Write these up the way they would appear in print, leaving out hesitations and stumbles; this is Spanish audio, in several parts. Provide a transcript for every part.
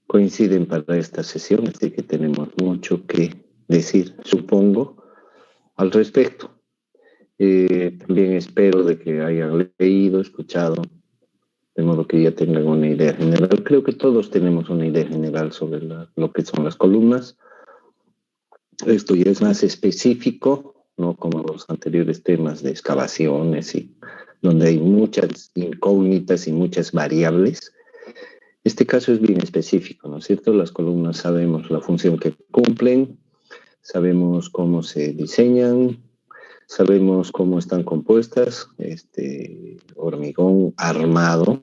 coinciden para esta sesión, así que tenemos mucho que decir, supongo, al respecto. También espero de que hayan leído, escuchado, de modo que ya tengan una idea general. Creo que todos tenemos una idea general sobre lo que son las columnas. Esto ya es más específico, no como los anteriores temas de excavaciones, y donde hay muchas incógnitas y muchas variables. Este caso es bien específico, ¿no es cierto? Las columnas sabemos la función que cumplen, sabemos cómo se diseñan, sabemos cómo están compuestas, hormigón armado,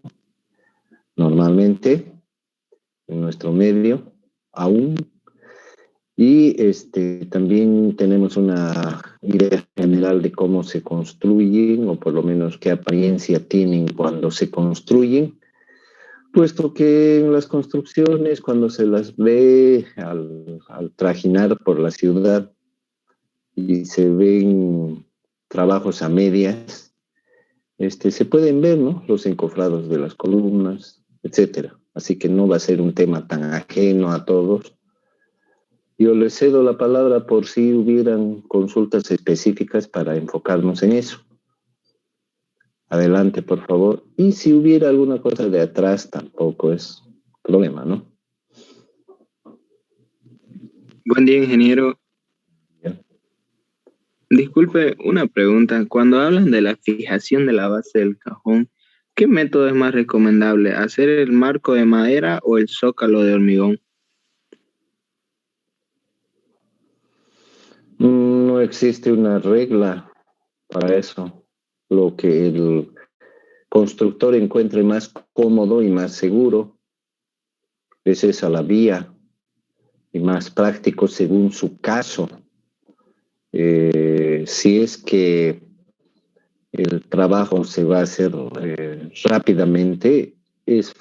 normalmente, en nuestro medio, aún. Y también tenemos una idea general de cómo se construyen, o por lo menos qué apariencia tienen cuando se construyen, puesto que en las construcciones, cuando se las ve al trajinar por la ciudad y se ven trabajos a medias, se pueden ver, ¿no?, los encofrados de las columnas, etcétera. Así que no va a ser un tema tan ajeno a todos. Yo les cedo la palabra por si hubieran consultas específicas para enfocarnos en eso. Adelante, por favor. Y si hubiera alguna cosa de atrás, tampoco es problema, ¿no? Buen día, ingeniero. Ya. Disculpe, una pregunta. Cuando hablan de la fijación de la base del cajón, ¿qué método es más recomendable? ¿Hacer el marco de madera o el zócalo de hormigón? No existe una regla para eso. Lo que el constructor encuentre más cómodo y más seguro es esa la vía, y más práctico según su caso. Si es que el trabajo se va a hacer rápidamente, es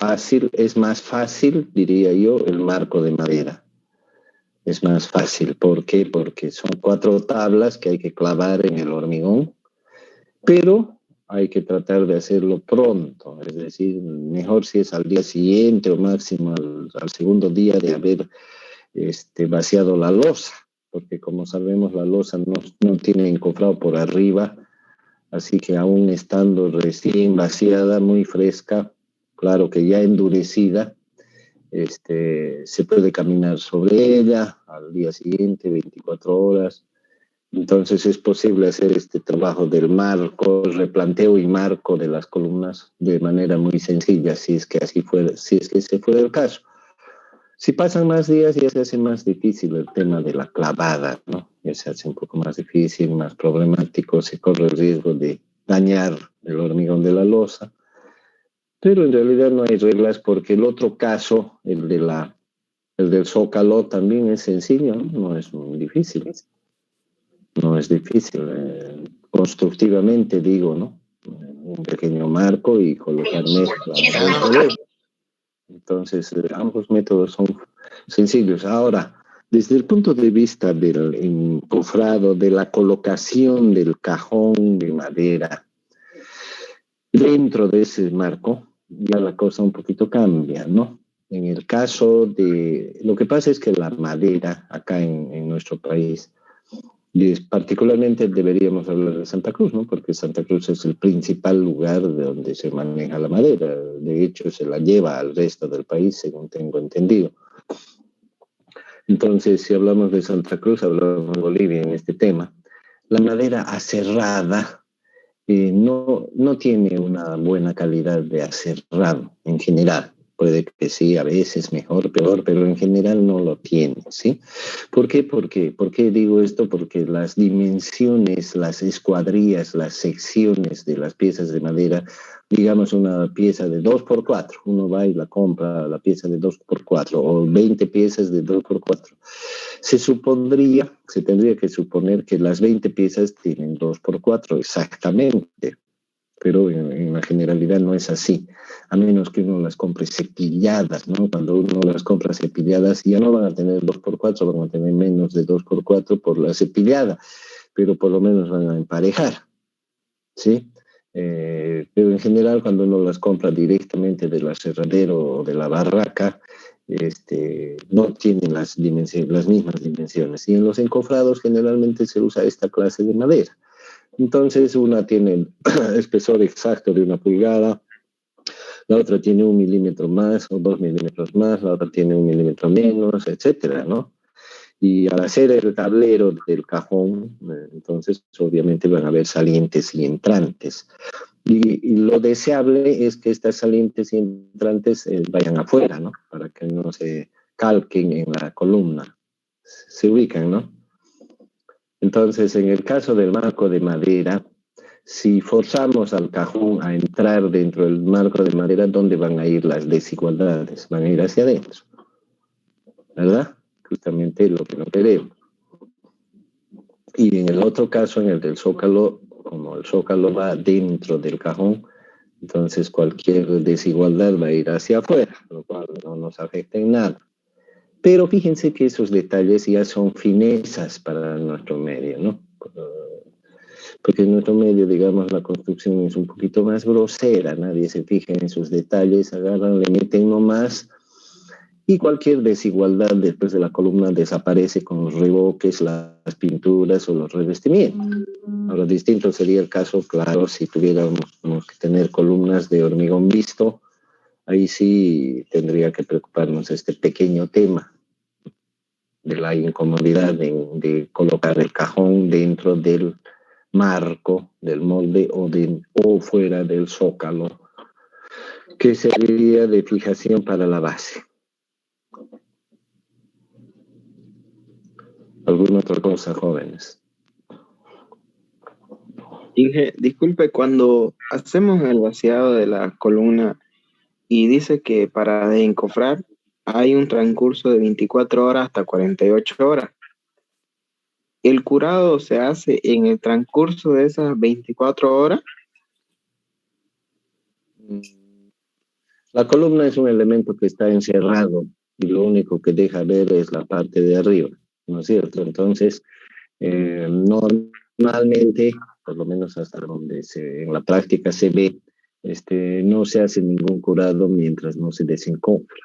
más fácil, diría yo, el marco de madera. Es más fácil. ¿Por qué? Porque son 4 tablas que hay que clavar en el hormigón, pero hay que tratar de hacerlo pronto, es decir, mejor si es al día siguiente o máximo al segundo día de haber vaciado la losa, porque como sabemos la losa no tiene encofrado por arriba, así que aún estando recién vaciada, muy fresca, claro que ya endurecida, se puede caminar sobre ella al día siguiente, 24 horas. Entonces es posible hacer este trabajo del marco, replanteo y marco de las columnas de manera muy sencilla, si es que ese fuera el caso. Si pasan más días, ya se hace más difícil el tema de la clavada, ¿no? Ya se hace un poco más difícil, más problemático, se corre el riesgo de dañar el hormigón de la losa. Pero en realidad no hay reglas, porque el otro caso, el del zócalo, también es sencillo, no es muy difícil. No es difícil, constructivamente digo, ¿no? Un pequeño marco y colocar mezcla. Entonces, ambos métodos son sencillos. Ahora, desde el punto de vista del encofrado, de la colocación del cajón de madera dentro de ese marco, ya la cosa un poquito cambia, ¿no? En el caso de... Lo que pasa es que la madera acá en nuestro país, y particularmente deberíamos hablar de Santa Cruz, ¿no? Porque Santa Cruz es el principal lugar de donde se maneja la madera. De hecho, se la lleva al resto del país, según tengo entendido. Entonces, si hablamos de Santa Cruz, hablamos de Bolivia en este tema. La madera aserrada no tiene una buena calidad de aserrado en general. Puede que sí, a veces mejor, peor, pero en general no lo tiene, ¿sí? ¿Por qué? ¿Por qué digo esto? Porque las dimensiones, las escuadrillas, las secciones de las piezas de madera, digamos una pieza de 2x4, uno va y la compra, la pieza de 2x4, o 20 piezas de 2x4. Se tendría que suponer que las 20 piezas tienen 2x4 exactamente, pero en la generalidad no es así, a menos que uno las compre cepilladas, ¿no? Cuando uno las compra cepilladas ya no van a tener 2x4, van a tener menos de 2x4 por la cepillada, pero por lo menos van a emparejar, ¿sí? Pero en general cuando uno las compra directamente del aserradero o de la barraca, no tienen las mismas dimensiones. Y en los encofrados generalmente se usa esta clase de madera. Entonces una tiene el espesor exacto de 1 pulgada, la otra tiene 1 milímetro más o 2 milímetros más, la otra tiene 1 milímetro menos, etcétera, ¿no? Y al hacer el tablero del cajón, entonces obviamente van a haber salientes y entrantes. Y lo deseable es que estas salientes y entrantes vayan afuera, ¿no? Para que no se calquen en la columna. Se ubican, ¿no? Entonces, en el caso del marco de madera, si forzamos al cajón a entrar dentro del marco de madera, ¿dónde van a ir las desigualdades? Van a ir hacia adentro, ¿verdad? Justamente lo que no queremos. Y en el otro caso, en el del zócalo, como el zócalo va dentro del cajón, entonces cualquier desigualdad va a ir hacia afuera, lo cual no nos afecta en nada. Pero fíjense que esos detalles ya son finezas para nuestro medio, ¿no? Porque en nuestro medio, digamos, la construcción es un poquito más grosera, nadie se fija en esos detalles, agarran, le meten nomás, y cualquier desigualdad después de la columna desaparece con los revoques, las pinturas o los revestimientos. Ahora, distinto sería el caso, claro, si tuviéramos que tener columnas de hormigón visto, ahí sí tendría que preocuparnos este pequeño tema de la incomodidad de colocar el cajón dentro del marco del molde o fuera del zócalo, que serviría de fijación para la base. ¿Alguna otra cosa, jóvenes? Inge, disculpe, cuando hacemos el vaciado de la columna y dice que para desencofrar hay un transcurso de 24 horas hasta 48 horas. ¿El curado se hace en el transcurso de esas 24 horas? La columna es un elemento que está encerrado y lo único que deja ver es la parte de arriba, ¿no es cierto? Entonces, normalmente, por lo menos hasta donde en la práctica se ve, no se hace ningún curado mientras no se desencofra,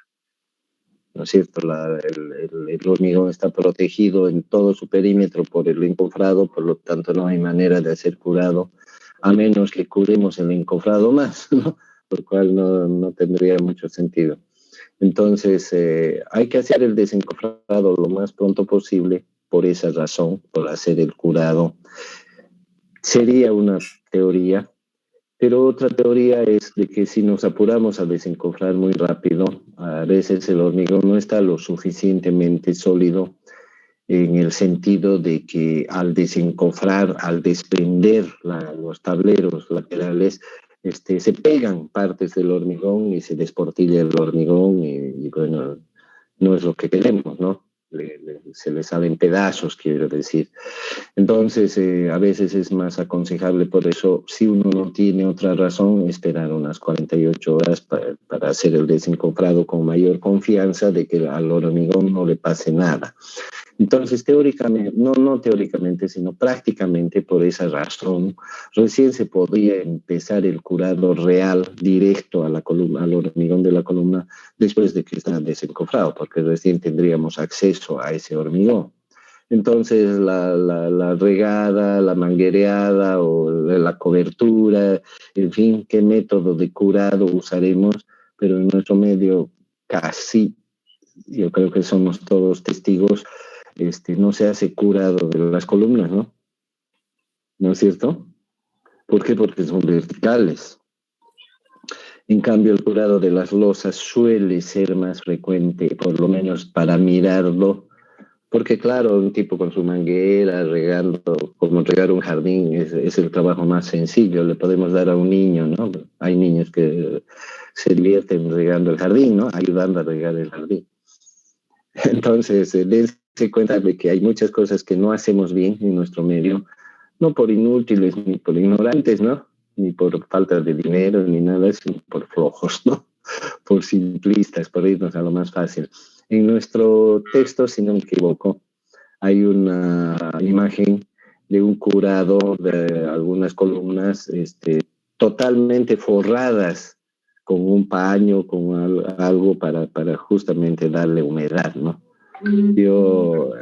¿no es cierto? El hormigón está protegido en todo su perímetro por el encofrado, por lo tanto no hay manera de hacer curado, a menos que curemos el encofrado más, ¿no? Lo cual no tendría mucho sentido. Entonces, hay que hacer el desencofrado lo más pronto posible por esa razón, por hacer el curado. Sería una teoría, pero otra teoría es de que si nos apuramos a desencofrar muy rápido, a veces el hormigón no está lo suficientemente sólido en el sentido de que al desencofrar, al desprender los tableros laterales, se pegan partes del hormigón y se desportilla el hormigón y bueno, no es lo que queremos, ¿no? Se le salen pedazos, quiero decir. Entonces, a veces es más aconsejable, por eso, si uno no tiene otra razón, esperar unas 48 horas para hacer el desencofrado con mayor confianza de que al hormigón no le pase nada. Entonces, teóricamente, no teóricamente, sino prácticamente por esa razón, recién se podría empezar el curado real directo a la columna, al hormigón de la columna, después de que está desencofrado, porque recién tendríamos acceso a ese hormigón. Entonces, la regada, la manguereada o la cobertura, en fin, qué método de curado usaremos, pero en nuestro medio casi, yo creo que somos todos testigos, no se hace curado de las columnas, ¿no? ¿No es cierto? ¿Por qué? Porque son verticales. En cambio, el curado de las losas suele ser más frecuente, por lo menos para mirarlo, porque claro, un tipo con su manguera, regando, como regar un jardín, es el trabajo más sencillo, le podemos dar a un niño, ¿no? Hay niños que se divierten regando el jardín, ¿no? Ayudando a regar el jardín. Entonces, dense cuenta de que hay muchas cosas que no hacemos bien en nuestro medio, no por inútiles ni por ignorantes, ¿no? Ni por falta de dinero ni nada, sino por flojos, ¿no? Por simplistas, por irnos a lo más fácil. En nuestro texto, si no me equivoco, hay una imagen de un curado de algunas columnas totalmente forradas con un paño, con algo para justamente darle humedad, ¿no? Yo,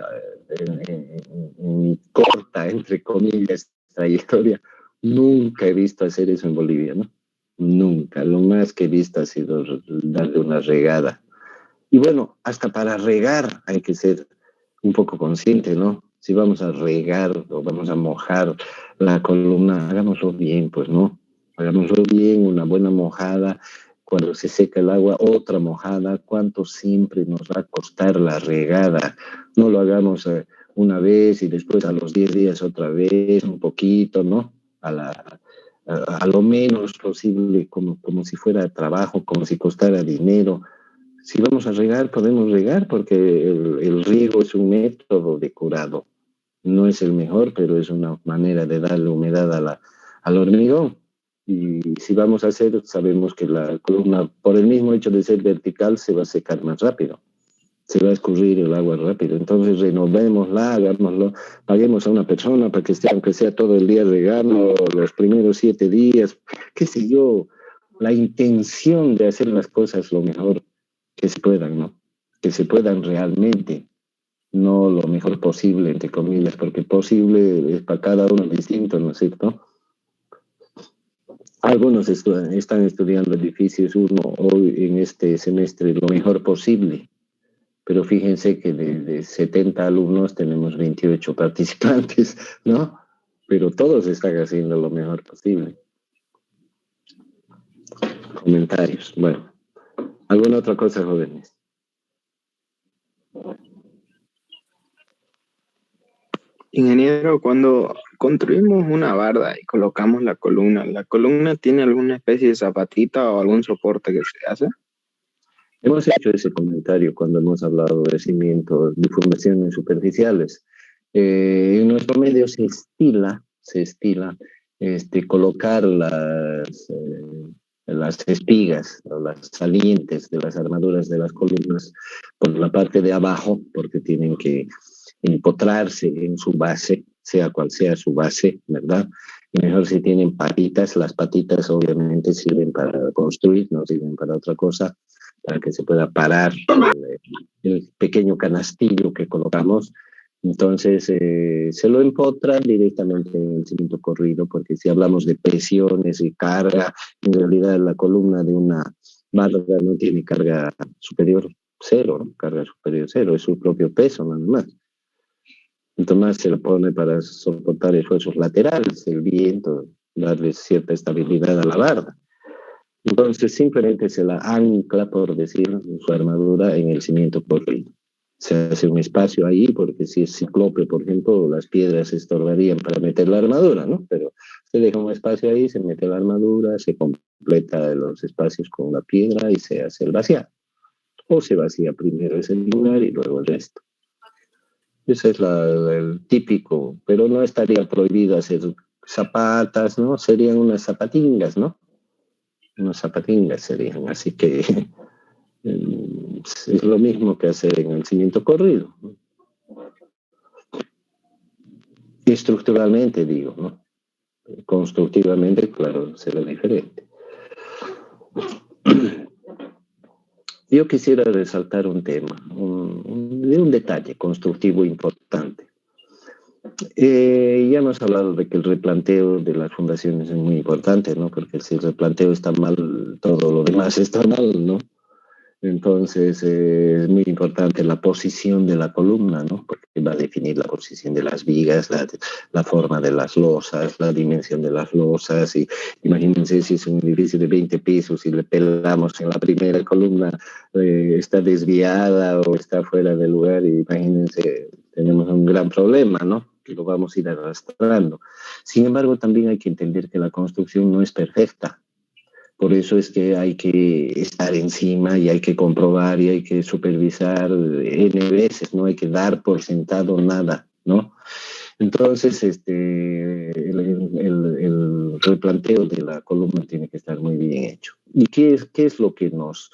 en mi corta, entre comillas, trayectoria, nunca he visto hacer eso en Bolivia, ¿no? Nunca. Lo más que he visto ha sido darle una regada. Y bueno, hasta para regar hay que ser un poco consciente, ¿no? Si vamos a regar o vamos a mojar la columna, hagámoslo bien, pues, ¿no? Hagámoslo bien, una buena mojada. Cuando se seca el agua, otra mojada. ¿Cuánto siempre nos va a costar la regada? No lo hagamos una vez y después a los 10 días otra vez, un poquito, ¿no? A lo menos posible, como si fuera trabajo, como si costara dinero. Si vamos a regar, podemos regar porque el riego es un método de curado. No es el mejor, pero es una manera de darle humedad al hormigón. Y si vamos a hacer, sabemos que la columna, por el mismo hecho de ser vertical, se va a secar más rápido. Se va a escurrir el agua rápido. Entonces renovémosla, hagámoslo, paguemos a una persona para que esté, aunque sea todo el día regando, los primeros 7 días, qué sé yo, la intención de hacer las cosas lo mejor que se puedan, ¿no? Que se puedan realmente, no lo mejor posible, entre comillas, porque posible es para cada uno distinto, ¿no es cierto? Algunos están estudiando edificios uno hoy en este semestre lo mejor posible, pero fíjense que de 70 alumnos tenemos 28 participantes, ¿no? Pero todos están haciendo lo mejor posible. Comentarios. Bueno, ¿alguna otra cosa, jóvenes? Ingeniero, cuando construimos una barda y colocamos ¿la columna tiene alguna especie de zapatita o algún soporte que se hace? Hemos hecho ese comentario cuando hemos hablado de cimientos, de fundaciones superficiales. En nuestro medio se estila colocar las espigas o las salientes de las armaduras de las columnas por la parte de abajo, porque tienen que empotrarse en su base, sea cual sea su base, ¿verdad? Y mejor si tienen patitas, las patitas obviamente sirven para construir, no sirven para otra cosa, para que se pueda parar el pequeño canastillo que colocamos. Entonces, se lo empotra directamente en el cimiento corrido, porque si hablamos de presiones y carga, en realidad la columna de una barra no tiene carga superior cero, ¿no? Carga superior cero, es su propio peso nada más. Entonces se lo pone para soportar esfuerzos laterales, el viento, darle cierta estabilidad a la barra. Entonces simplemente se la ancla, por decir, su armadura en el cimiento corrido. Se hace un espacio ahí porque si es ciclope, por ejemplo, las piedras se estorbarían para meter la armadura, ¿no? Pero se deja un espacio ahí, se mete la armadura, se completa los espacios con la piedra y se hace el vaciado. O se vacía primero ese lugar y luego el resto. Ese es el típico, pero no estaría prohibido hacer zapatas, ¿no? Serían unas zapatingas, ¿no? Unas zapatingas serían, así que es lo mismo que hacer en el cimiento corrido, ¿no? Estructuralmente digo, ¿no? Constructivamente, claro, será diferente. Yo quisiera resaltar un tema, un detalle constructivo importante. Ya hemos hablado de que el replanteo de las fundaciones es muy importante, ¿no? Porque si el replanteo está mal, todo lo demás está mal, ¿no? Entonces, es muy importante la posición de la columna, ¿no? Porque va a definir la posición de las vigas, la forma de las losas, la dimensión de las losas. Y imagínense si es un edificio de 20 pisos y le pelamos en la primera columna, está desviada o está fuera de lugar, y imagínense, tenemos un gran problema, ¿no? Que lo vamos a ir arrastrando. Sin embargo, también hay que entender que la construcción no es perfecta. Por eso es que hay que estar encima y hay que comprobar y hay que supervisar N veces, no hay que dar por sentado nada, ¿no? Entonces, el replanteo de la columna tiene que estar muy bien hecho. ¿Y qué es lo que nos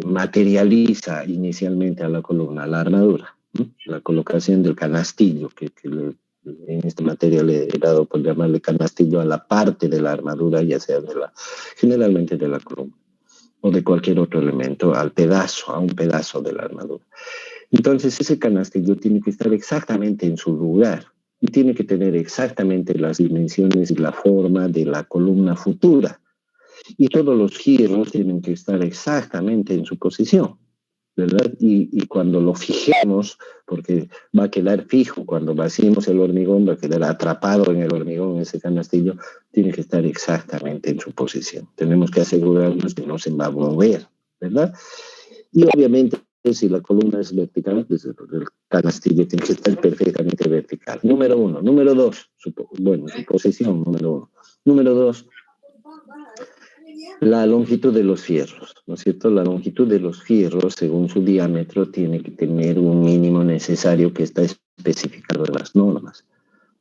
materializa inicialmente a la columna? La armadura, ¿no? La colocación del canastillo, en esta materia le he dado por llamarle canastillo a la parte de la armadura, ya sea generalmente de la columna. o de cualquier otro elemento a un pedazo de la armadura. Entonces ese canastillo tiene que estar exactamente en su lugar y tiene que tener exactamente las dimensiones y la forma de la columna futura. Y todos los giros tienen que estar exactamente en su posición, ¿verdad? Y cuando lo fijemos, porque va a quedar fijo, cuando vaciemos el hormigón, va a quedar atrapado en el hormigón, ese canastillo, tiene que estar exactamente en su posición. Tenemos que asegurarnos que no se va a mover, ¿verdad? Y obviamente, si la columna es vertical, pues el canastillo tiene que estar perfectamente vertical. Número uno. Número dos, su posición, número uno. Número dos, la longitud de los fierros, ¿no es cierto? La longitud de los fierros, según su diámetro, tiene que tener un mínimo necesario que está especificado en las normas.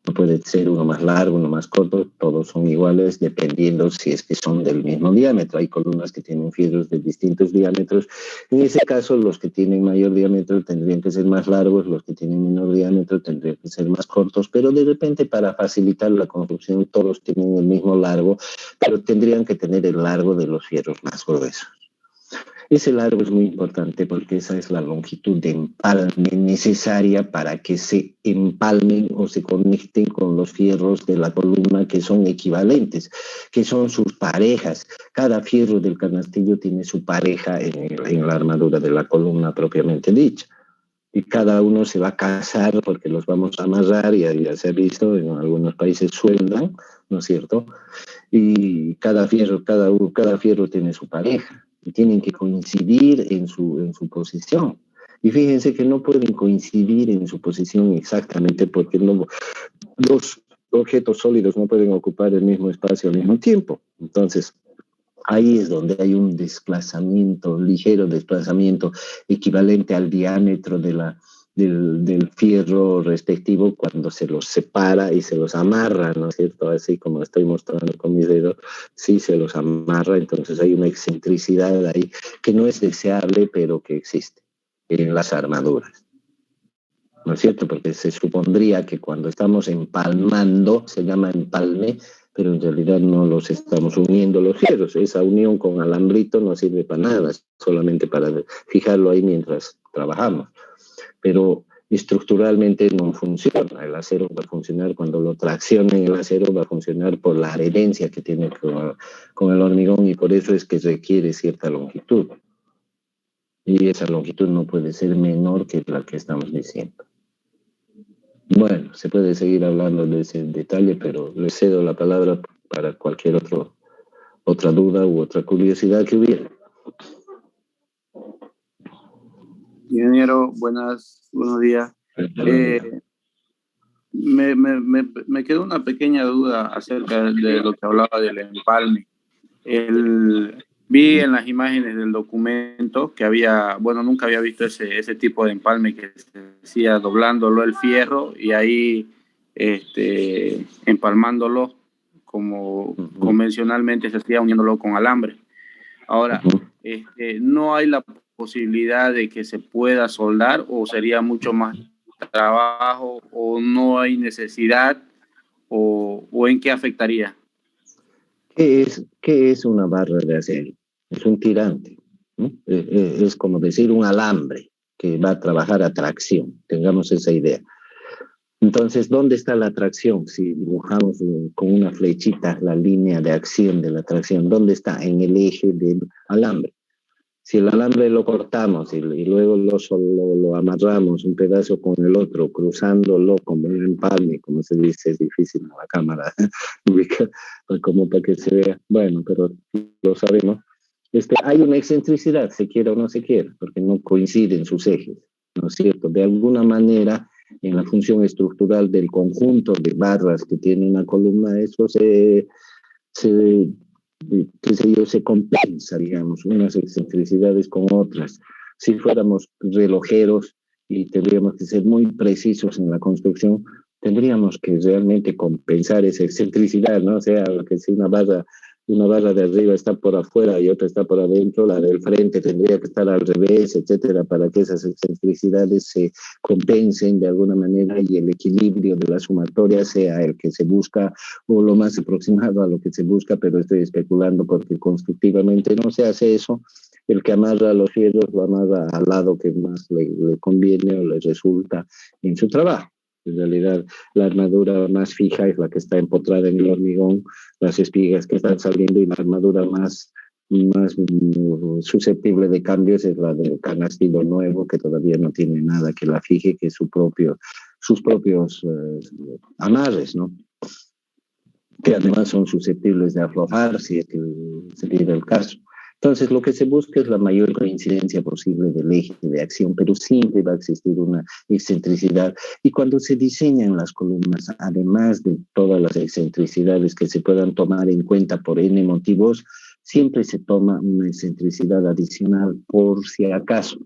No puede ser uno más largo, uno más corto, todos son iguales dependiendo si es que son del mismo diámetro. Hay columnas que tienen fierros de distintos diámetros. En ese caso, los que tienen mayor diámetro tendrían que ser más largos, los que tienen menor diámetro tendrían que ser más cortos, pero de repente para facilitar la construcción todos tienen el mismo largo, pero tendrían que tener el largo de los fierros más gruesos. Ese largo es muy importante porque esa es la longitud de empalme necesaria para que se empalmen o se conecten con los fierros de la columna que son equivalentes, que son sus parejas. Cada fierro del canastillo tiene su pareja en la armadura de la columna propiamente dicha. Y cada uno se va a casar porque los vamos a amarrar, y ya se ha visto, en algunos países sueldan, ¿no es cierto? Y cada fierro tiene su pareja y tienen que coincidir en su posición. Y fíjense que no pueden coincidir en su posición exactamente porque los objetos sólidos no pueden ocupar el mismo espacio al mismo tiempo. Entonces, ahí es donde hay un desplazamiento, ligero desplazamiento, equivalente al diámetro del fierro respectivo cuando se los separa y se los amarra, ¿no es cierto? Así como estoy mostrando con mi dedo, sí se los amarra, entonces hay una excentricidad ahí que no es deseable, pero que existe en las armaduras. ¿No es cierto? Porque se supondría que cuando estamos empalmando, se llama empalme, pero en realidad no los estamos uniendo los fierros. Esa unión con alambrito no sirve para nada, solamente para fijarlo ahí mientras trabajamos. Pero estructuralmente no funciona. El acero va a funcionar cuando lo traccionen, el acero va a funcionar por la adherencia que tiene con el hormigón, y por eso es que requiere cierta longitud. Y esa longitud no puede ser menor que la que estamos diciendo. Bueno, se puede seguir hablando de ese detalle, pero le cedo la palabra para cualquier otra duda u otra curiosidad que hubiera. Ingeniero, buenos días. Me quedó una pequeña duda acerca de lo que hablaba del empalme. Vi en las imágenes del documento que había, bueno, nunca había visto ese tipo de empalme que se decía doblándolo el fierro y ahí empalmándolo como convencionalmente se hacía uniéndolo con alambre. Ahora, ¿no hay la posibilidad de que se pueda soldar o sería mucho más trabajo o no hay necesidad o en qué afectaría? ¿Qué es una barra de acero? Es un tirante, ¿no? Es como decir un alambre que va a trabajar a tracción, tengamos esa idea. Entonces, ¿dónde está la tracción? Si dibujamos con una flechita la línea de acción de la tracción, ¿dónde está? En el eje del alambre. Si el alambre lo cortamos y luego lo amarramos un pedazo con el otro, cruzándolo como un empalme, como se dice, es difícil en la cámara ubicar, como para que se vea. Bueno, pero lo sabemos. Hay una excentricidad, se quiera o no se quiera, porque no coinciden sus ejes, ¿no es cierto? De alguna manera, en la función estructural del conjunto de barras que tiene una columna, eso se compensa, digamos, unas excentricidades con otras. Si fuéramos relojeros y tendríamos que ser muy precisos en la construcción, tendríamos que realmente compensar esa excentricidad, ¿no? O sea, que si una barra una barra de arriba está por afuera y otra está por adentro, la del frente tendría que estar al revés, etcétera, para que esas excentricidades se compensen de alguna manera y el equilibrio de la sumatoria sea el que se busca o lo más aproximado a lo que se busca, pero estoy especulando porque constructivamente no se hace eso. El que amarra los fierros lo amarra al lado que más le conviene o le resulta en su trabajo. En realidad, la armadura más fija es la que está empotrada en el hormigón, las espigas que están saliendo, y la armadura más susceptible de cambios es la del canastilo nuevo, que todavía no tiene nada que la fije, que es sus propios amarres, ¿no? Que además son susceptibles de aflojar si es que se diera el caso. Entonces, lo que se busca es la mayor coincidencia posible del eje de acción, pero siempre va a existir una excentricidad. Y cuando se diseñan las columnas, además de todas las excentricidades que se puedan tomar en cuenta por N motivos, siempre se toma una excentricidad adicional por si acaso,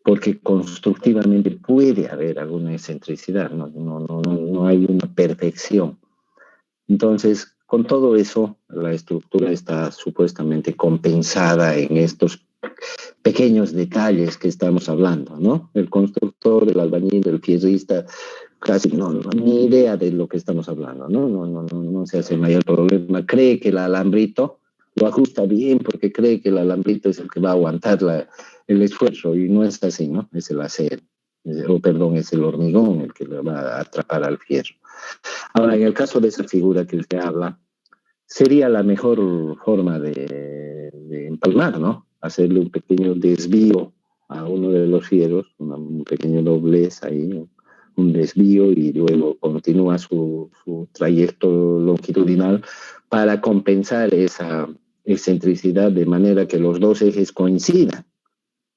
porque constructivamente puede haber alguna excentricidad, no hay una perfección. Entonces, con todo eso, la estructura está supuestamente compensada en estos pequeños detalles que estamos hablando, ¿no? El constructor, el albañil, el fierrista, casi ni idea de lo que estamos hablando, ¿no? No se hace mayor problema. Cree que el alambrito lo ajusta bien porque cree que el alambrito es el que va a aguantar el esfuerzo, y no es así, ¿no? Es el acero, es el hormigón el que le va a atrapar al fierro. Ahora, en el caso de esa figura que usted habla, sería la mejor forma de empalmar, ¿no? Hacerle un pequeño desvío a uno de los fierros, un pequeño doblez ahí, un desvío, y luego continúa su trayecto longitudinal para compensar esa excentricidad de manera que los dos ejes coincidan.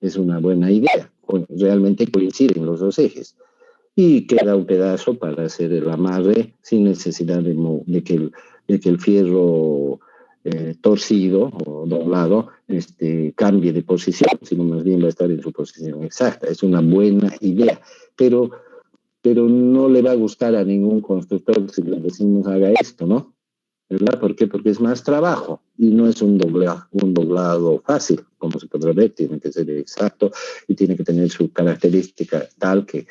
Es una buena idea, realmente coinciden los dos ejes. Y queda un pedazo para hacer el amarre sin necesidad de que el fierro torcido o doblado cambie de posición, sino más bien va a estar en su posición exacta. Es una buena idea, pero no le va a gustar a ningún constructor si le decimos haga esto, ¿no? ¿Verdad? ¿Por qué? Porque es más trabajo y no es un doblado fácil, como se podrá ver. Tiene que ser exacto y tiene que tener su característica tal que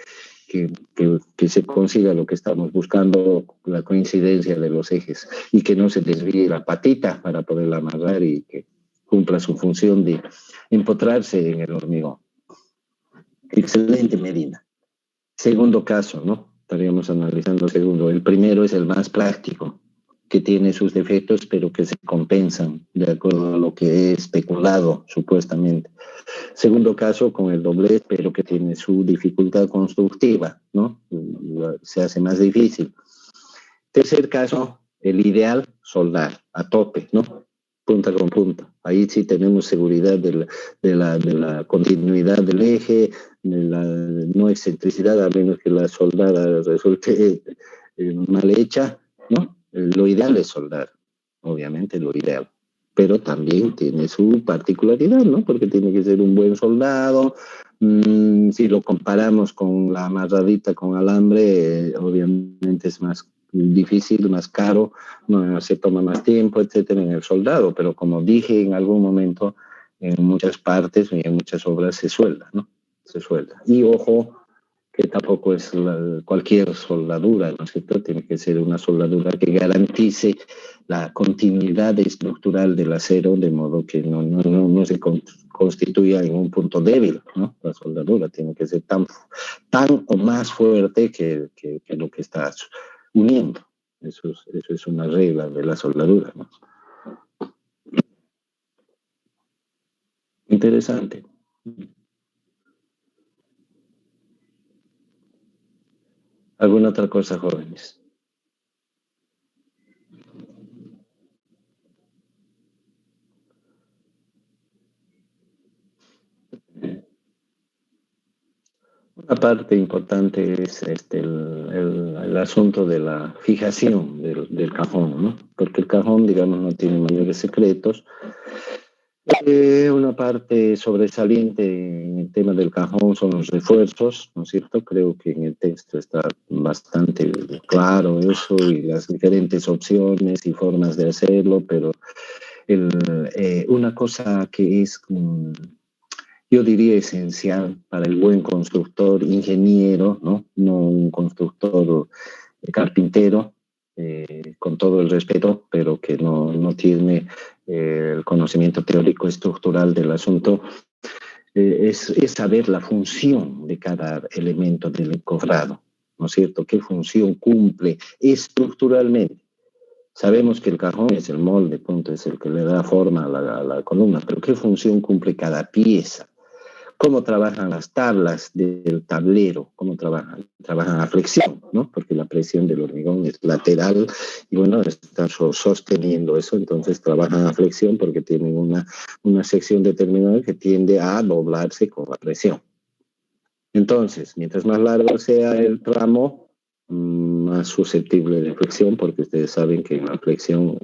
se consiga lo que estamos buscando, la coincidencia de los ejes, y que no se desvíe la patita para poderla amarrar y que cumpla su función de empotrarse en el hormigón. Excelente, Medina. Segundo caso, ¿no? Estaríamos analizando el segundo. El primero es el más práctico, que tiene sus defectos, pero que se compensan de acuerdo a lo que he especulado, supuestamente. Segundo caso, con el doblez, pero que tiene su dificultad constructiva, ¿no? Se hace más difícil. Tercer caso, el ideal, soldar a tope, ¿no? Punta con punta. Ahí sí tenemos seguridad de la continuidad del eje, de la no excentricidad, a menos que la soldada resulte mal hecha, ¿no? Lo ideal es soldar, obviamente lo ideal, pero también tiene su particularidad, ¿no? Porque tiene que ser un buen soldado. Si lo comparamos con la amarradita con alambre, obviamente es más difícil, más caro, se toma más tiempo, etcétera, en el soldado, pero como dije en algún momento, en muchas partes y en muchas obras se suelda, ¿no? Se suelda. Y ojo, que tampoco es cualquier soldadura, ¿no es cierto? Tiene que ser una soldadura que garantice la continuidad estructural del acero, de modo que no se constituya en un punto débil, ¿no? La soldadura tiene que ser tan o más fuerte que lo que está uniendo. Eso es una regla de la soldadura, ¿no? Interesante. ¿Alguna otra cosa, jóvenes? Una parte importante es el asunto de la fijación del cajón, ¿no? Porque el cajón, digamos, no tiene mayores secretos. Una parte sobresaliente en tema del cajón son los refuerzos, ¿no es cierto? Creo que en el texto está bastante claro eso y las diferentes opciones y formas de hacerlo, pero una cosa que es, yo diría, esencial para el buen constructor, ingeniero, no un constructor carpintero, con todo el respeto, pero que no tiene el conocimiento teórico estructural del asunto, es saber la función de cada elemento del encofrado, ¿no es cierto? ¿Qué función cumple estructuralmente? Sabemos que el cajón es el molde, punto, es el que le da forma a la columna, pero ¿qué función cumple cada pieza? ¿Cómo trabajan las tablas del tablero? ¿Cómo trabajan? Trabajan a flexión, ¿no? Porque la presión del hormigón es lateral y bueno, están sosteniendo eso, entonces trabajan a flexión porque tienen una sección determinada que tiende a doblarse con la presión. Entonces, mientras más largo sea el tramo, más susceptible de flexión, porque ustedes saben que en la flexión,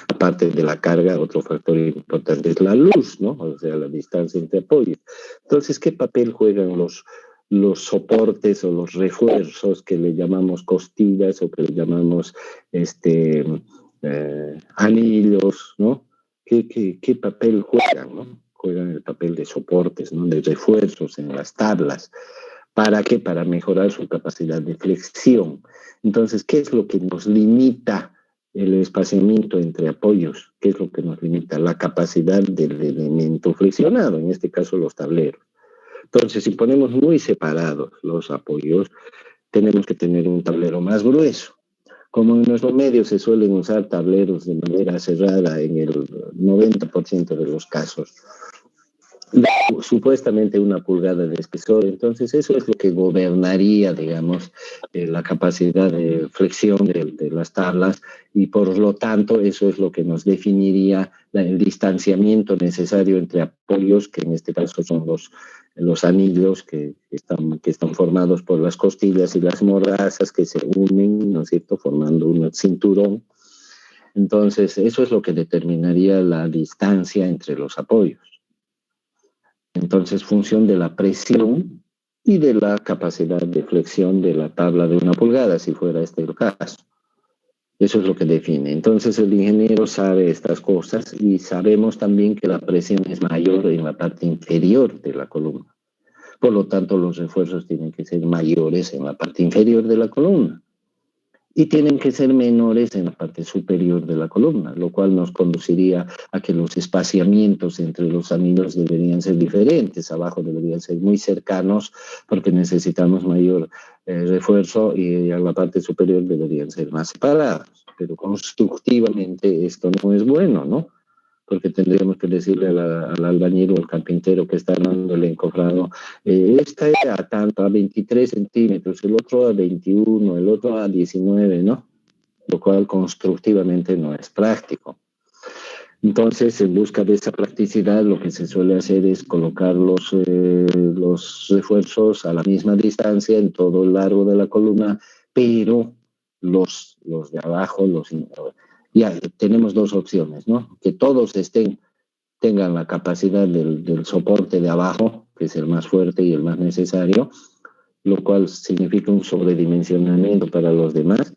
aparte de la carga, otro factor importante es la luz, ¿no? O sea, la distancia entre apoyos. Entonces, ¿qué papel juegan los soportes o los refuerzos que le llamamos costillas o que le llamamos anillos, ¿no? ¿Qué papel juegan, no? Juegan el papel de soportes, ¿no? De refuerzos en las tablas. ¿Para qué? Para mejorar su capacidad de flexión. Entonces, ¿qué es lo que nos limita el espaciamiento entre apoyos? ¿Qué es lo que nos limita? La capacidad del elemento flexionado, en este caso los tableros. Entonces, si ponemos muy separados los apoyos, tenemos que tener un tablero más grueso. Como en nuestro medio se suelen usar tableros de manera cerrada en el 90% de los casos, supuestamente 1 pulgada de espesor, entonces eso es lo que gobernaría, digamos, la capacidad de flexión de las tablas y por lo tanto eso es lo que nos definiría el distanciamiento necesario entre apoyos, que en este caso son los anillos que están formados por las costillas y las morrazas que se unen, ¿no es cierto?, formando un cinturón. Entonces eso es lo que determinaría la distancia entre los apoyos. Entonces, función de la presión y de la capacidad de flexión de la tabla de 1 pulgada, si fuera este el caso. Eso es lo que define. Entonces, el ingeniero sabe estas cosas y sabemos también que la presión es mayor en la parte inferior de la columna. Por lo tanto, los refuerzos tienen que ser mayores en la parte inferior de la columna. Y tienen que ser menores en la parte superior de la columna, lo cual nos conduciría a que los espaciamientos entre los anillos deberían ser diferentes. Abajo deberían ser muy cercanos porque necesitamos mayor refuerzo y a la parte superior deberían ser más separados. Pero constructivamente esto no es bueno, ¿no? Porque tendríamos que decirle al albañil o al carpintero que está dando el encofrado, esta es a tanto, a 23 centímetros, el otro a 21, el otro a 19, ¿no? Lo cual constructivamente no es práctico. Entonces, en busca de esa practicidad, lo que se suele hacer es colocar los refuerzos a la misma distancia en todo el largo de la columna, pero los de abajo, ya tenemos 2 opciones, ¿no? Que todos tengan la capacidad del soporte de abajo, que es el más fuerte y el más necesario, lo cual significa un sobredimensionamiento para los demás,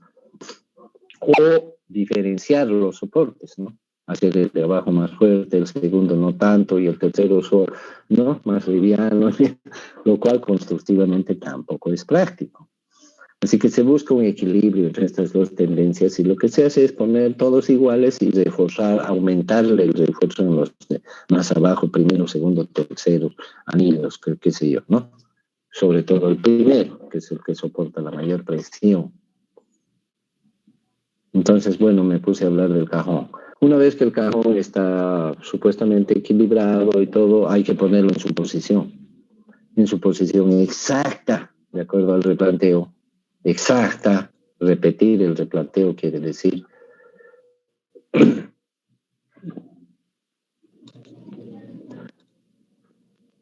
o diferenciar los soportes, ¿no? Hacer el de abajo más fuerte, el segundo no tanto, y el tercero ¿no? Más liviano, lo cual constructivamente tampoco es práctico. Así que se busca un equilibrio entre estas 2 tendencias y lo que se hace es poner todos iguales y reforzar, aumentarle el refuerzo en los más abajo, primero, segundo, tercero, anillos, qué sé yo, ¿no? Sobre todo el primero, que es el que soporta la mayor presión. Entonces, bueno, me puse a hablar del cajón. Una vez que el cajón está supuestamente equilibrado y todo, hay que ponerlo en su posición exacta, de acuerdo al replanteo. Exacta, repetir el replanteo quiere decir.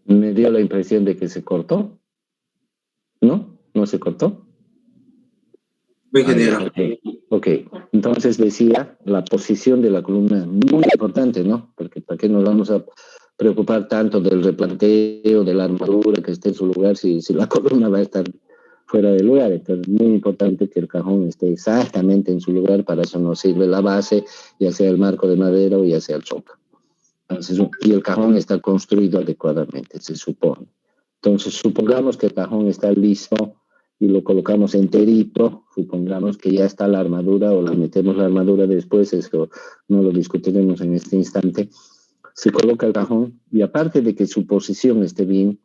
Me dio la impresión de que se cortó. ¿No? ¿No se cortó? Ingeniero. Ok, entonces decía la posición de la columna, muy importante, ¿no? Porque ¿para qué nos vamos a preocupar tanto del replanteo, de la armadura que esté en su lugar, si la columna va a estar fuera de lugar. Entonces, es muy importante que el cajón esté exactamente en su lugar. Para eso nos sirve la base, ya sea el marco de madera o ya sea el choca. Entonces, y el cajón está construido adecuadamente, se supone. Entonces, supongamos que el cajón está listo y lo colocamos enterito, supongamos que ya está la armadura o la metemos la armadura después, eso no lo discutiremos en este instante. Se coloca el cajón y aparte de que su posición esté bien,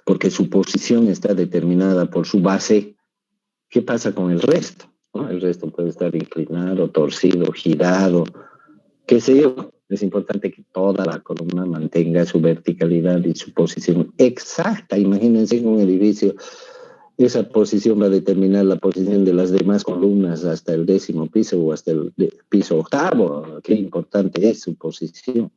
porque su posición está determinada por su base, ¿qué pasa con el resto? ¿No? El resto puede estar inclinado, torcido, girado, qué sé yo. Es importante que toda la columna mantenga su verticalidad y su posición exacta. Imagínense en un edificio, esa posición va a determinar la posición de las demás columnas hasta el 10º piso o hasta el piso 8º. Qué importante es su posición.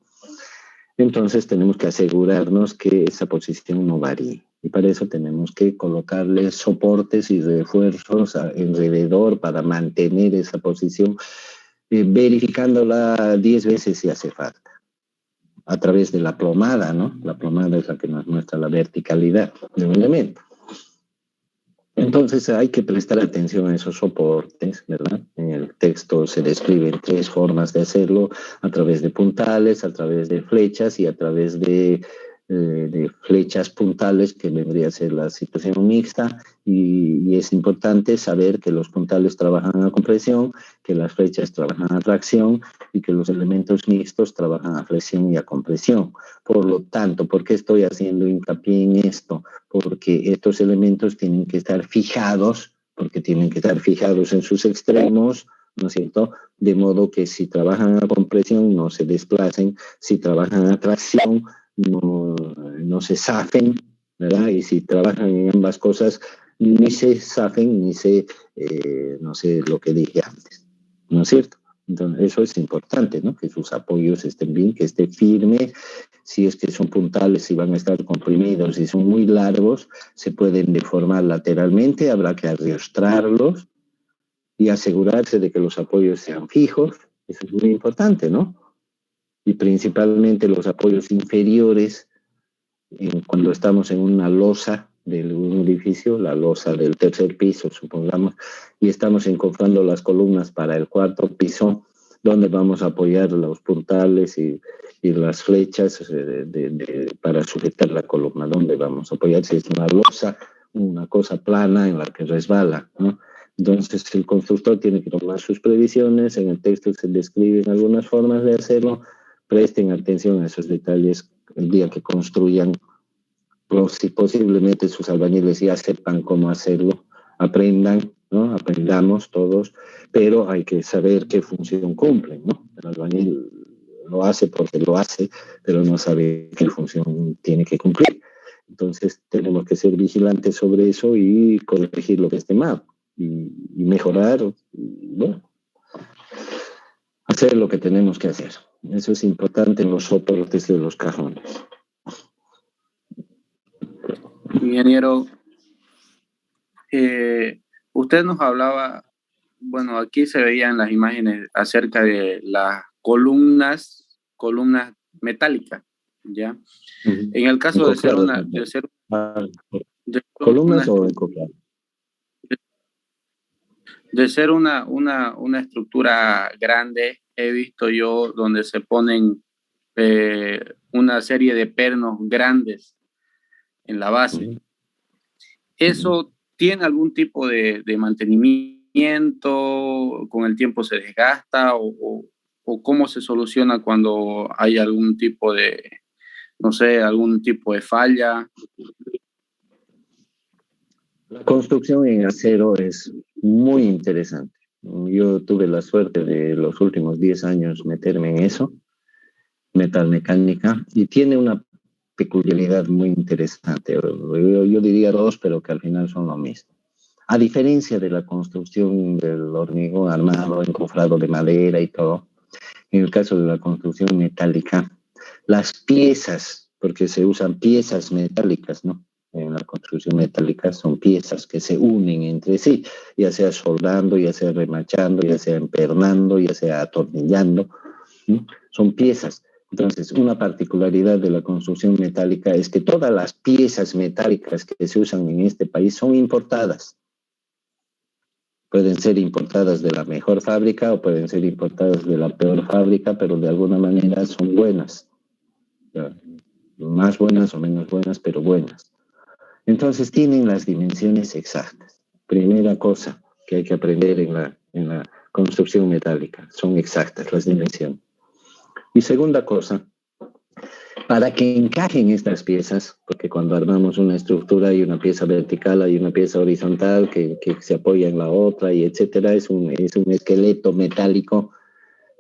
Entonces tenemos que asegurarnos que esa posición no varíe. Y para eso tenemos que colocarle soportes y refuerzos alrededor para mantener esa posición, verificándola 10 veces si hace falta, a través de la plomada, ¿no? La plomada es la que nos muestra la verticalidad de un elemento. Entonces hay que prestar atención a esos soportes, ¿verdad? En el texto se describen 3 formas de hacerlo: a través de puntales, a través de flechas y a través de flechas puntales, que vendría a ser la situación mixta. Y es importante saber que los puntales trabajan a compresión, que las flechas trabajan a tracción y que los elementos mixtos trabajan a flexión y a compresión. Por lo tanto, ¿por qué estoy haciendo hincapié en esto? Porque estos elementos tienen que estar fijados, en sus extremos, ¿no es cierto? De modo que si trabajan a compresión no se desplacen, si trabajan a tracción no se zafen, ¿verdad? Y si trabajan en ambas cosas, ni se zafen, ni se, no sé lo que dije antes, ¿no es cierto? Entonces, eso es importante, ¿no? Que sus apoyos estén bien, que esté firme. Si es que son puntales y van a estar comprimidos y son muy largos, se pueden deformar lateralmente, habrá que arrastrarlos y asegurarse de que los apoyos sean fijos. Eso es muy importante, ¿no? Y principalmente los apoyos inferiores, cuando estamos en una losa de un edificio, la losa del 3er piso, supongamos, y estamos encofrando las columnas para el 4º piso, donde vamos a apoyar los puntales y las flechas para sujetar la columna, donde vamos a apoyar, si es una losa, una cosa plana en la que resbala, ¿no? Entonces el constructor tiene que tomar sus previsiones. En el texto se describen algunas formas de hacerlo. Presten atención a esos detalles el día que construyan. Si posiblemente sus albañiles ya sepan cómo hacerlo, aprendan, ¿no? Aprendamos todos, pero hay que saber qué función cumplen, ¿no? El albañil lo hace porque lo hace, pero no sabe qué función tiene que cumplir. Entonces tenemos que ser vigilantes sobre eso y corregir lo que esté mal y mejorar, bueno, hacer lo que tenemos que hacer. Eso es importante en los soportes de los cajones. Ingeniero, usted nos hablaba, bueno, aquí se veían las imágenes acerca de las columnas metálicas, ¿ya? En el caso de ser una... ¿Columnas o encopladas? De ser una estructura grande, he visto yo donde se ponen una serie de pernos grandes en la base. ¿Eso tiene algún tipo de mantenimiento? ¿Con el tiempo se desgasta? ¿O cómo se soluciona cuando hay algún tipo de, no sé, algún tipo de falla? La construcción en acero es muy interesante. Yo tuve la suerte de los últimos 10 años meterme en eso, metalmecánica, y tiene una peculiaridad muy interesante. Yo diría 2, pero que al final son lo mismo. A diferencia de la construcción del hormigón armado, encofrado de madera y todo, en el caso de la construcción metálica, las piezas, porque se usan piezas metálicas, ¿no? En la construcción metálica son piezas que se unen entre sí, ya sea soldando, ya sea remachando, ya sea empernando, ya sea atornillando, ¿no? Son piezas. Entonces, una particularidad de la construcción metálica es que todas las piezas metálicas que se usan en este país son importadas. Pueden ser importadas de la mejor fábrica o pueden ser importadas de la peor fábrica, pero de alguna manera son buenas. Más buenas o menos buenas, pero buenas. Entonces tienen las dimensiones exactas. Primera cosa que hay que aprender en la construcción metálica, son exactas las dimensiones. Y segunda cosa, para que encajen estas piezas, porque cuando armamos una estructura hay una pieza vertical, hay una pieza horizontal que se apoya en la otra, y etcétera, es un esqueleto metálico.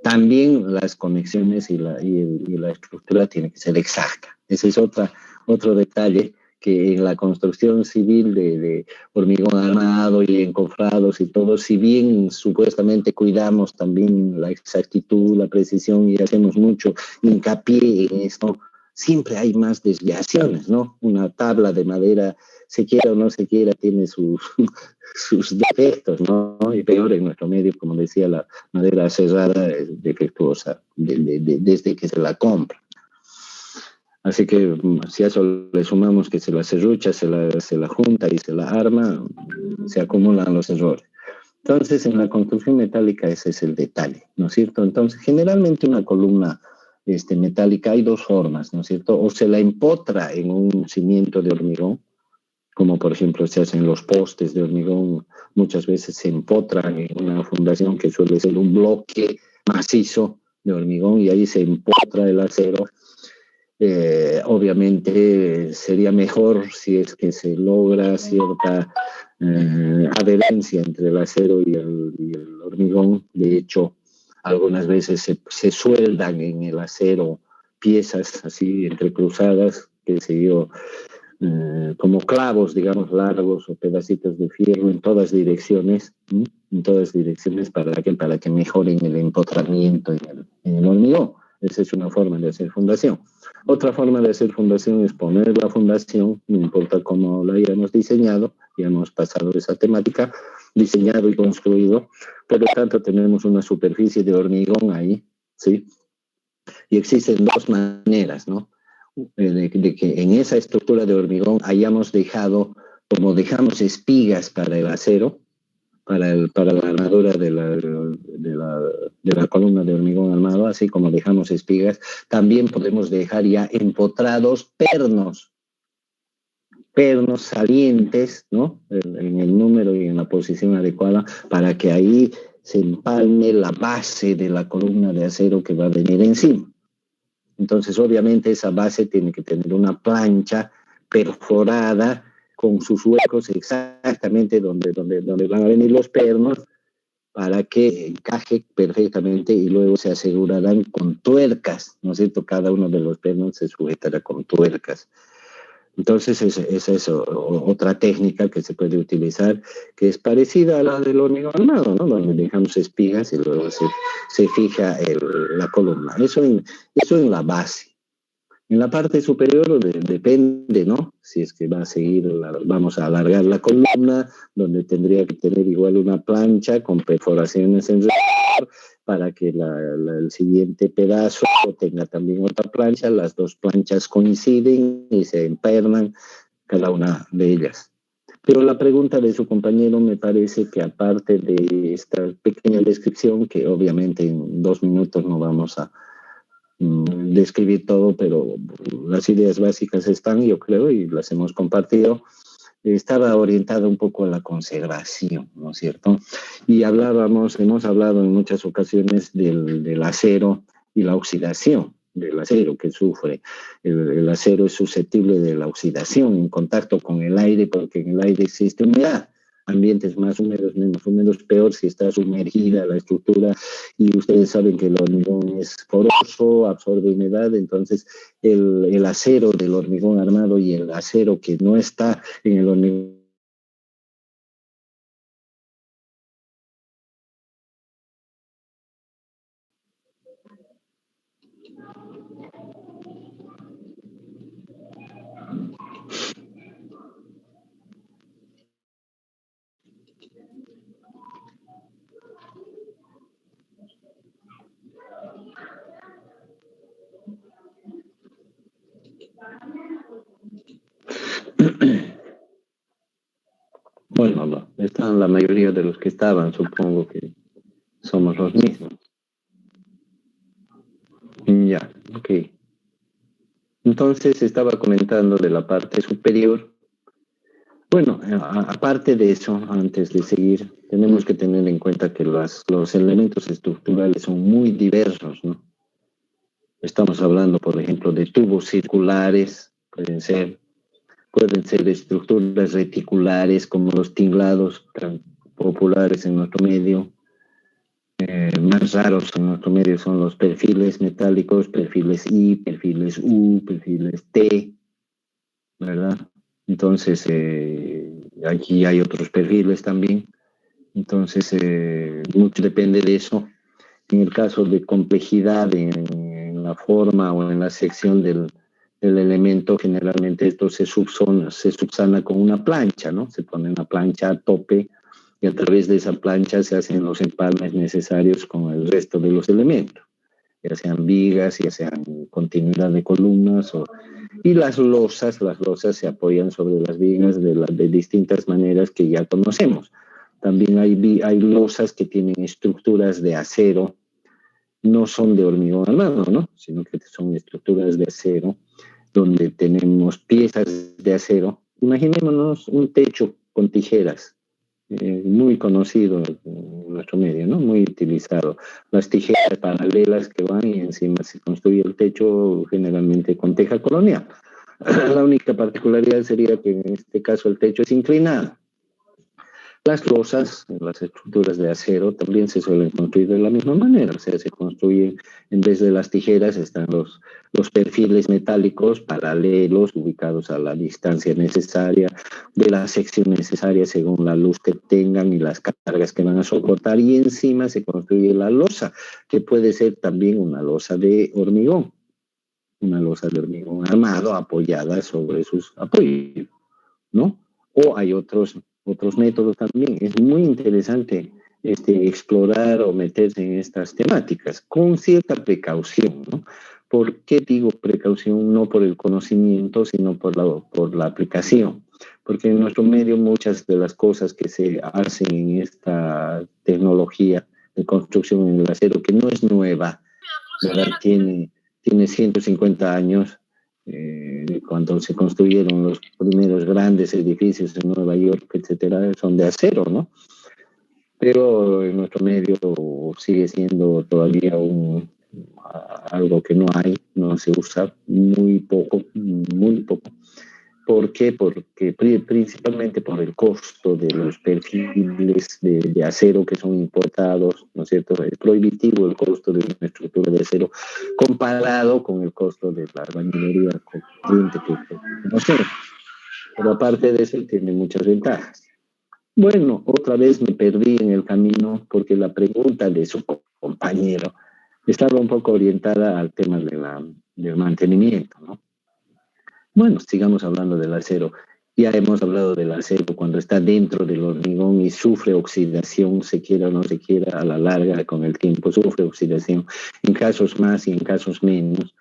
También las conexiones y la estructura tiene que ser exacta. Ese es otro detalle que en la construcción civil de hormigón armado y encofrados y todo, si bien supuestamente cuidamos también la exactitud, la precisión y hacemos mucho hincapié en esto, siempre hay más desviaciones, ¿no? Una tabla de madera, se quiera o no se quiera, tiene sus defectos, ¿no? Y peor en nuestro medio, como decía, la madera cerrada es defectuosa desde que se la compra. Así que si a eso le sumamos que se la serrucha, se la junta y se la arma, se acumulan los errores. Entonces, en la construcción metálica ese es el detalle, ¿no es cierto? Entonces, generalmente una columna metálica hay dos formas, ¿no es cierto? O se la empotra en un cimiento de hormigón, como por ejemplo se hacen los postes de hormigón, muchas veces se empotran en una fundación que suele ser un bloque macizo de hormigón y ahí se empotra el acero. Obviamente sería mejor si es que se logra cierta adherencia entre el acero y el hormigón. De hecho, algunas veces se sueldan en el acero piezas así entrecruzadas, que se dio como clavos, digamos, largos o pedacitos de fierro en todas direcciones, ¿sí? En todas direcciones para que mejoren el empotramiento en el hormigón. Esa es una forma de hacer fundación. Otra forma de hacer fundación es poner la fundación, no importa cómo la hayamos diseñado, ya hemos pasado esa temática, diseñado y construido, por lo tanto tenemos una superficie de hormigón ahí, ¿sí? Y existen dos maneras, ¿no? De que en esa estructura de hormigón hayamos dejado, como dejamos espigas para el acero, para la armadura de la columna de hormigón armado, así como dejamos espigas, también podemos dejar ya empotrados pernos salientes, ¿no? En el número y en la posición adecuada, para que ahí se empalme la base de la columna de acero que va a venir encima. Entonces, obviamente, esa base tiene que tener una plancha perforada con sus huecos exactamente donde van a venir los pernos para que encaje perfectamente y luego se asegurarán con tuercas, ¿no es cierto? Cada uno de los pernos se sujetará con tuercas. Entonces, esa es otra técnica que se puede utilizar, que es parecida a la del hormigón armado, ¿no? Donde dejamos espigas y luego se fija la columna. Eso en la base. En la parte superior depende, ¿no? Si es que va a seguir, vamos a alargar la columna, donde tendría que tener igual una plancha con perforaciones en alrededor para que el siguiente pedazo tenga también otra plancha. Las dos planchas coinciden y se empernan cada una de ellas. Pero la pregunta de su compañero me parece que aparte de esta pequeña descripción, que obviamente en 2 minutos no vamos a describir todo, pero las ideas básicas están, yo creo, y las hemos compartido. Estaba orientada un poco a la conservación, ¿no es cierto? Y hemos hablado en muchas ocasiones del acero y la oxidación del acero que sufre. El acero es susceptible de la oxidación en contacto con el aire, porque en el aire existe humedad. Ambientes más húmedos, menos húmedos, peor si está sumergida la estructura, y ustedes saben que el hormigón es poroso, absorbe humedad. Entonces el acero del hormigón armado y el acero que no está en el hormigón Bueno, no, están la mayoría de los que estaban, supongo que somos los mismos. Ya, ok. Entonces estaba comentando de la parte superior. Bueno, aparte de eso, antes de seguir, tenemos que tener en cuenta que los elementos estructurales son muy diversos, ¿no? Estamos hablando, por ejemplo, de tubos circulares, pueden ser estructuras reticulares como los tinglados tan populares en nuestro medio. Más raros en nuestro medio son los perfiles metálicos, perfiles I, perfiles U, perfiles T, ¿verdad? Entonces, aquí hay otros perfiles también. Entonces, mucho depende de eso. En el caso de complejidad en la forma o en la sección del elemento, generalmente esto se subsana con una plancha, ¿no? Se pone una plancha a tope y a través de esa plancha se hacen los empalmes necesarios con el resto de los elementos, ya sean vigas, ya sean continuidad de columnas, y las losas se apoyan sobre las vigas de distintas maneras que ya conocemos. También hay losas que tienen estructuras de acero, no son de hormigón armado, ¿no? Sino que son estructuras de acero, donde tenemos piezas de acero. Imaginémonos un techo con tijeras, muy conocido en nuestro medio, ¿no? Muy utilizado. Las tijeras paralelas que van y encima se construye el techo generalmente con teja colonial. La única particularidad sería que en este caso el techo es inclinado. Las losas, las estructuras de acero, también se suelen construir de la misma manera. O sea, se construyen, en vez de las tijeras, están los perfiles metálicos paralelos, ubicados a la distancia necesaria, de la sección necesaria según la luz que tengan y las cargas que van a soportar. Y encima se construye la losa, que puede ser también una losa de hormigón armado apoyada sobre sus apoyos, ¿no? O hay otros métodos también. Es muy interesante explorar o meterse en estas temáticas con cierta precaución, ¿no? ¿Por qué digo precaución? No por el conocimiento, sino por la aplicación. Porque en nuestro medio muchas de las cosas que se hacen en esta tecnología de construcción en el acero, que no es nueva, ¿verdad? Tiene 150 años, cuando se construyeron los primeros grandes edificios en Nueva York, etcétera, son de acero, ¿no? Pero en nuestro medio sigue siendo todavía algo que no se usa muy poco, muy poco. ¿Por qué? Porque principalmente por el costo de los perfiles de acero que son importados, ¿no es cierto? Es prohibitivo el costo de una estructura de acero comparado con el costo de la albañilería corriente que conocemos. Pero aparte de eso, tiene muchas ventajas. Bueno, otra vez me perdí en el camino porque la pregunta de su compañero estaba un poco orientada al tema del mantenimiento, ¿no? Bueno, sigamos hablando del acero. Ya hemos hablado del acero cuando está dentro del hormigón y sufre oxidación, se quiera o no se quiera, a la larga con el tiempo sufre oxidación, en casos más y en casos menos.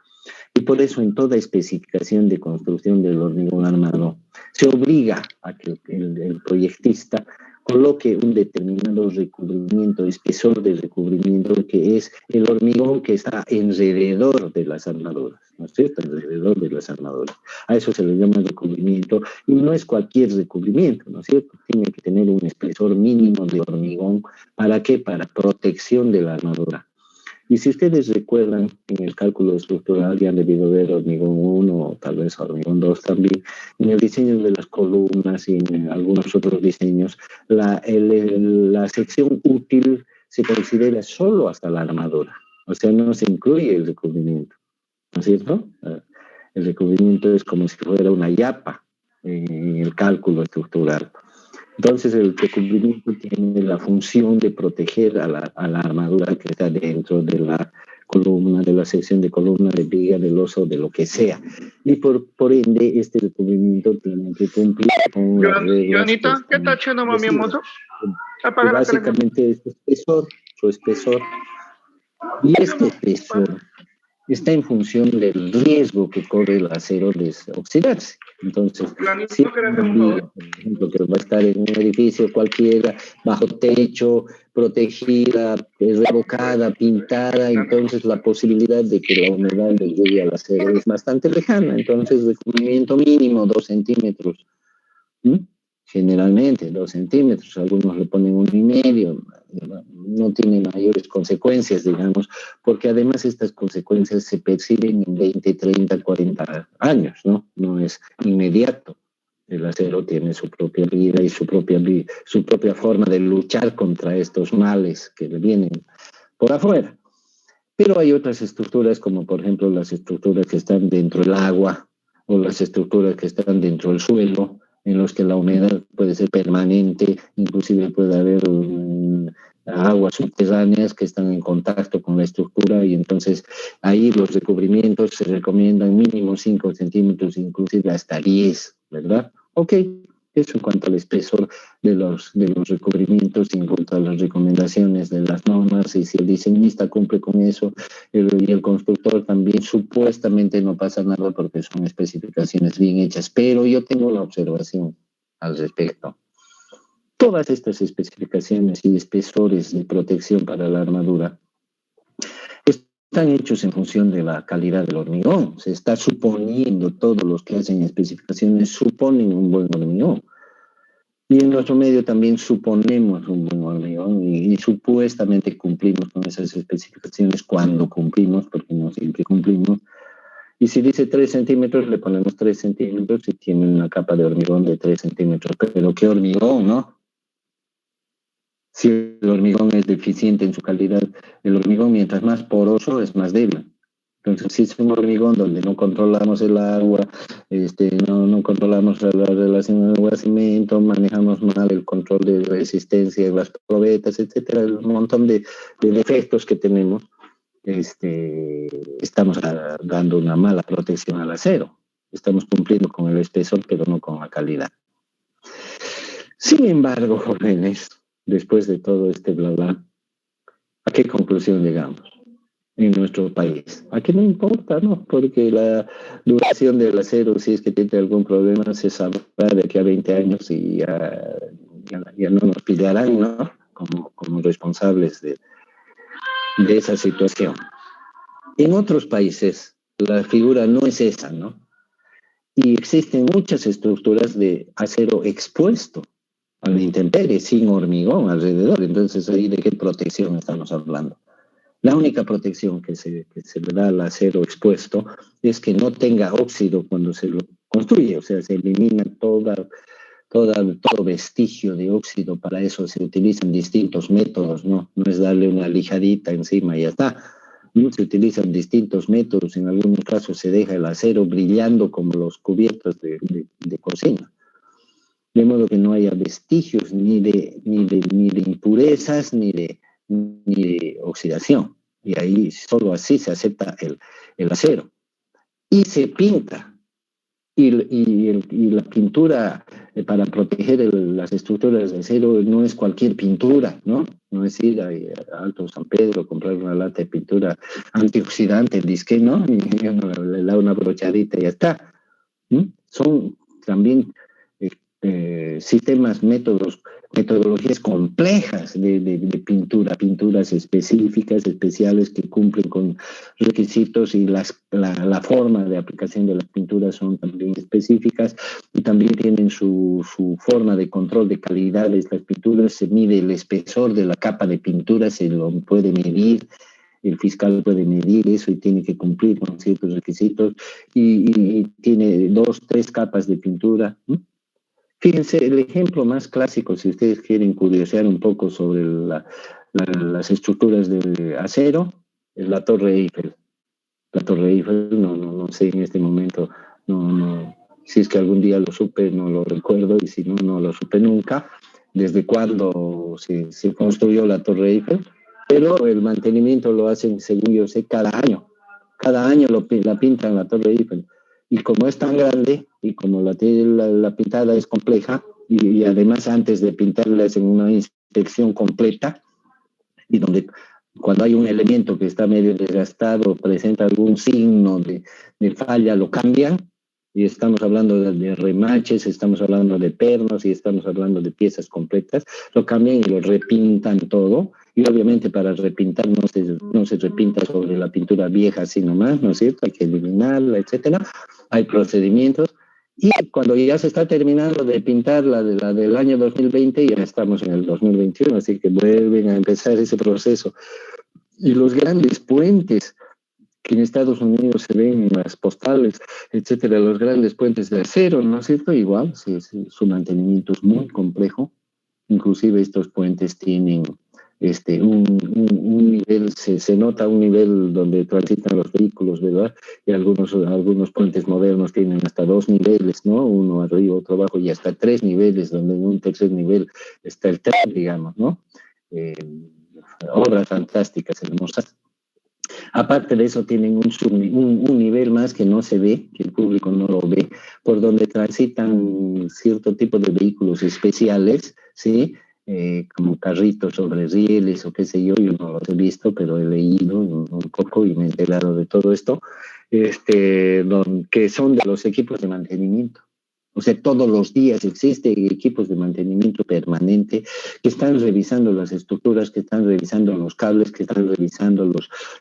Y por eso en toda especificación de construcción del hormigón armado se obliga a que el proyectista coloque un determinado recubrimiento, espesor de recubrimiento, que es el hormigón que está alrededor de las armaduras, ¿no es cierto? Alrededor de las armaduras. A eso se le llama recubrimiento, y no es cualquier recubrimiento, ¿no es cierto? Tiene que tener un espesor mínimo de hormigón. ¿Para qué? Para protección de la armadura. Y si ustedes recuerdan, en el cálculo estructural ya han debido ver hormigón 1 o tal vez hormigón 2 también, en el diseño de las columnas y en algunos otros diseños, la sección útil se considera solo hasta la armadura, o sea, no se incluye el recubrimiento, ¿no es cierto? El recubrimiento es como si fuera una yapa en el cálculo estructural. Entonces el recubrimiento tiene la función de proteger a la armadura que está dentro de la columna, de la sección de columna, de viga, de losa o de lo que sea. Y por ende este recubrimiento tiene que cumplir con las reglas. Joanita, ¿qué está haciendo mami moto? Y básicamente su espesor. Y este espesor está en función del riesgo que corre el acero de oxidarse. Entonces, si por ejemplo, que va a estar en un edificio cualquiera, bajo techo, protegida, revocada, pintada, entonces la posibilidad de que la humedad le llegue al acero es bastante lejana. Entonces, recubrimiento mínimo 2 centímetros. Generalmente 2 centímetros, algunos le ponen 1,5, no tiene mayores consecuencias, digamos, porque además estas consecuencias se perciben en 20, 30, 40 años, ¿no? No es inmediato. El acero tiene su propia vida y su propia forma de luchar contra estos males que le vienen por afuera. Pero hay otras estructuras, como por ejemplo las estructuras que están dentro del agua o las estructuras que están dentro del suelo, en los que la humedad puede ser permanente, inclusive puede haber aguas subterráneas que están en contacto con la estructura, y entonces ahí los recubrimientos se recomiendan mínimo 5 centímetros, inclusive hasta 10, ¿verdad? Ok, eso en cuanto al espesor de los recubrimientos y en cuanto a las recomendaciones de las normas, y si el diseñista cumple con eso y el constructor también, supuestamente no pasa nada porque son especificaciones bien hechas. Pero yo tengo una observación al respecto. Todas estas especificaciones y espesores de protección para la armadura están hechos en función de la calidad del hormigón. Se está suponiendo, todos los que hacen especificaciones suponen un buen hormigón. Y en nuestro medio también suponemos un buen hormigón y supuestamente cumplimos con esas especificaciones cuando cumplimos, porque no siempre cumplimos. Y si dice 3 centímetros, le ponemos 3 centímetros y tiene una capa de hormigón de 3 centímetros. Pero ¿qué hormigón, no? Si el hormigón es deficiente en su calidad, el hormigón mientras más poroso es más débil. Entonces, si es un hormigón donde no controlamos el agua, no controlamos la relación agua-cemento, manejamos mal el control de resistencia de las probetas, etcétera, un montón de defectos que tenemos, estamos dando una mala protección al acero. Estamos cumpliendo con el espesor, pero no con la calidad. Sin embargo, jóvenes, después de todo este bla bla, ¿a qué conclusión llegamos en nuestro país? ¿A qué no importa, no? Porque la duración del acero, si es que tiene algún problema, se sabrá de aquí a 20 años y ya no nos pillarán, ¿no? Como responsables de esa situación. En otros países, la figura no es esa, ¿no? Y existen muchas estructuras de acero expuesto a la intemperie, sin hormigón alrededor. Entonces, ¿ahí de qué protección estamos hablando? La única protección que se le da al acero expuesto es que no tenga óxido cuando se lo construye, o sea, se elimina todo vestigio de óxido. Para eso se utilizan distintos métodos, ¿no? No es darle una lijadita encima y ya está. Se utilizan distintos métodos. En algunos casos se deja el acero brillando como los cubiertos de cocina, de modo que no haya vestigios ni de impurezas ni de oxidación. Y ahí solo así se acepta el acero. Y se pinta. Y la pintura para proteger las estructuras de acero no es cualquier pintura, ¿no? No es ir a Alto San Pedro, comprar una lata de pintura antioxidante, el disque, ¿no? Y le da una brochadita y ya está. Son también sistemas, metodologías complejas de pinturas específicas, especiales, que cumplen con requisitos, y la forma de aplicación de las pinturas son también específicas, y también tienen su forma de control de calidad de estas pinturas. Se mide el espesor de la capa de pintura, se lo puede medir. El fiscal puede medir eso y tiene que cumplir con ciertos requisitos, y tiene 2, 3 capas de pintura. Fíjense, el ejemplo más clásico, si ustedes quieren curiosear un poco sobre las estructuras de acero, es la Torre Eiffel. La Torre Eiffel, no sé en este momento, si es que algún día lo supe, no lo recuerdo, y si no lo supe nunca, desde cuándo se construyó la Torre Eiffel, pero el mantenimiento lo hacen, según yo sé, cada año. Cada año la pintan la Torre Eiffel. Y como es tan grande y como la pintada es compleja, y además antes de pintarla hacen una inspección completa, y donde Cuando hay un elemento que está medio desgastado, presenta algún signo de falla, lo cambian. Y estamos hablando de remaches, estamos hablando de pernos y estamos hablando de piezas completas, lo cambian y lo repintan todo. Y obviamente para repintar no se repinta sobre la pintura vieja así nomás, ¿no es cierto? Hay que eliminarla, etcétera. Hay procedimientos. Y cuando ya se está terminando de pintar la del año 2020, ya estamos en el 2021, así que vuelven a empezar ese proceso. Y los grandes puentes que en Estados Unidos se ven en las postales, etcétera, los grandes puentes de acero, ¿no es cierto? Igual, sí, su mantenimiento es muy complejo. Inclusive estos puentes tienen un nivel, se nota un nivel donde transitan los vehículos, ¿verdad? Y algunos puentes modernos tienen hasta 2 niveles, ¿no? Uno arriba, otro abajo, y hasta 3 niveles, donde en un tercer nivel está el tren, digamos, ¿no? Eh, Obras fantásticas, hermosas. Aparte de eso, tienen un nivel más que no se ve, que el público no lo ve, por donde transitan cierto tipo de vehículos especiales, ¿sí? Como carritos sobre rieles o qué sé yo no los he visto, pero he leído un poco y me he enterado de todo esto, que son de los equipos de mantenimiento. O sea, todos los días existen equipos de mantenimiento permanente que están revisando las estructuras, que están revisando los cables, que están revisando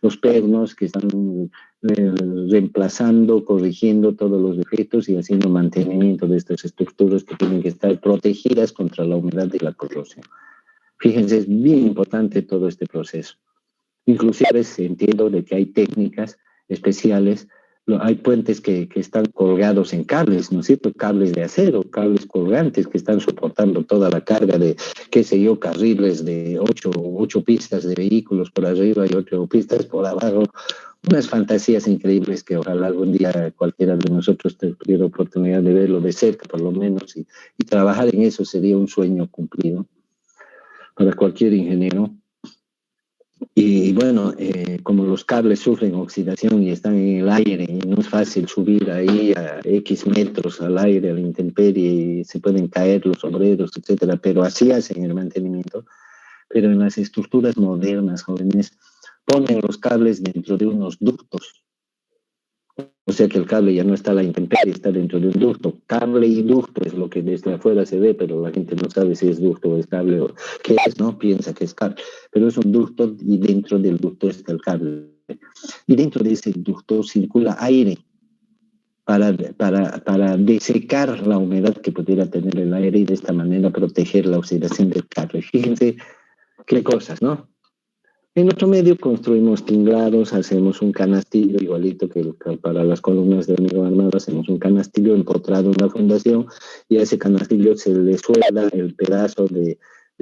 los pernos, que están reemplazando, corrigiendo todos los defectos y haciendo mantenimiento de estas estructuras que tienen que estar protegidas contra la humedad y la corrosión. Fíjense, es bien importante todo este proceso. Inclusive entiendo de que hay técnicas especiales, hay puentes que están colgados en cables, ¿no es cierto? Cables de acero, cables colgantes que están soportando toda la carga de, qué sé yo, carriles de 8 pistas de vehículos por arriba y 8 pistas por abajo. Unas fantasías increíbles que ojalá algún día cualquiera de nosotros tuviera oportunidad de verlo de cerca, por lo menos, y trabajar en eso sería un sueño cumplido para cualquier ingeniero. Y bueno, como los cables sufren oxidación y están en el aire, y no es fácil subir ahí a X metros al aire, a la intemperie, y se pueden caer los obreros, etcétera, pero así hacen el mantenimiento. Pero en las estructuras modernas, jóvenes, ponen los cables dentro de unos ductos. O sea que el cable ya no está a la intemperie, está dentro de un ducto. Cable y ducto es lo que desde afuera se ve, pero la gente no sabe si es ducto o es cable o qué es, ¿no? Piensa que es cable. Pero es un ducto y dentro del ducto está el cable. Y dentro de ese ducto circula aire para desecar la humedad que pudiera tener el aire y de esta manera proteger la oxidación del cable. Fíjense qué cosas, ¿no? En otro medio construimos tinglados, hacemos un canastillo igualito que para las columnas de hormigón armado, hacemos un canastillo empotrado en la fundación y a ese canastillo se le suelda el pedazo de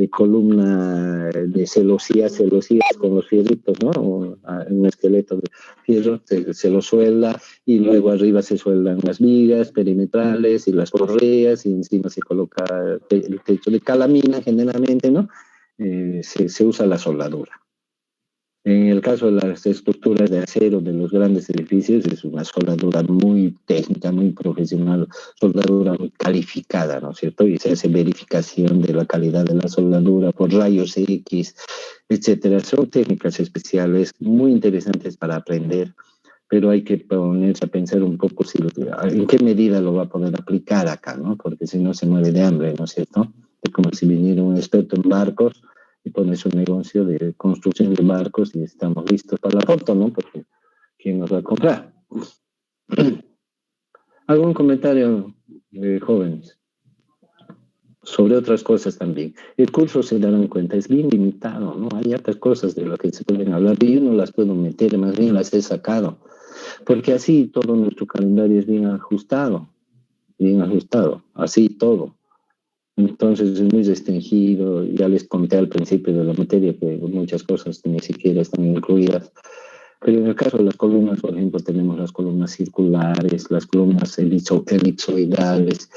columna de celosías con los fierritos, ¿no? Un esqueleto de fierro, se lo suelda y luego arriba se sueldan las vigas perimetrales y las correas y encima se coloca el techo de calamina generalmente, ¿no? Se usa la soldadura. En el caso de las estructuras de acero de los grandes edificios, es una soldadura muy técnica, muy profesional, soldadura muy calificada, ¿no es cierto? Y se hace verificación de la calidad de la soldadura por rayos X, etcétera. Son técnicas especiales muy interesantes para aprender, pero hay que ponerse a pensar un poco en qué medida lo va a poder aplicar acá, ¿no? Porque si no se muere de hambre, ¿no es cierto? Es como si viniera un experto en barcos y pones un negocio de construcción de barcos y estamos listos para la foto, ¿no? Porque ¿quién nos va a comprar? ¿Algún comentario de jóvenes? Sobre otras cosas también. El curso, se darán cuenta, es bien limitado, ¿no? Hay otras cosas de las que se pueden hablar y yo no las puedo meter, más bien las he sacado, porque así todo nuestro calendario es bien ajustado, así todo. Entonces es muy restringido, ya les conté al principio de la materia que muchas cosas ni siquiera están incluidas. Pero en el caso de las columnas, por ejemplo, tenemos las columnas circulares, las columnas elipsoidales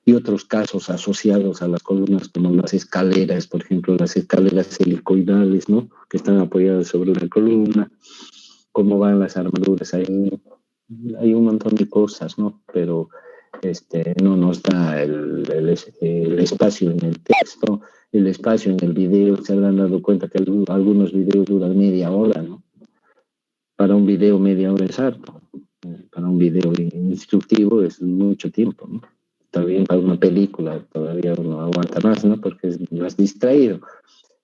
y otros casos asociados a las columnas como las escaleras, por ejemplo, las escaleras helicoidales, ¿no? Que están apoyadas sobre una columna, cómo van las armaduras ahí. Hay un montón de cosas, ¿no? Pero no nos da el espacio en el texto, el espacio en el video, se habrán dado cuenta que algunos videos duran media hora, ¿no? Para un video media hora es harto. Para un video instructivo es mucho tiempo, ¿no? Está bien, para una película todavía uno aguanta más, ¿no? Porque es más distraído.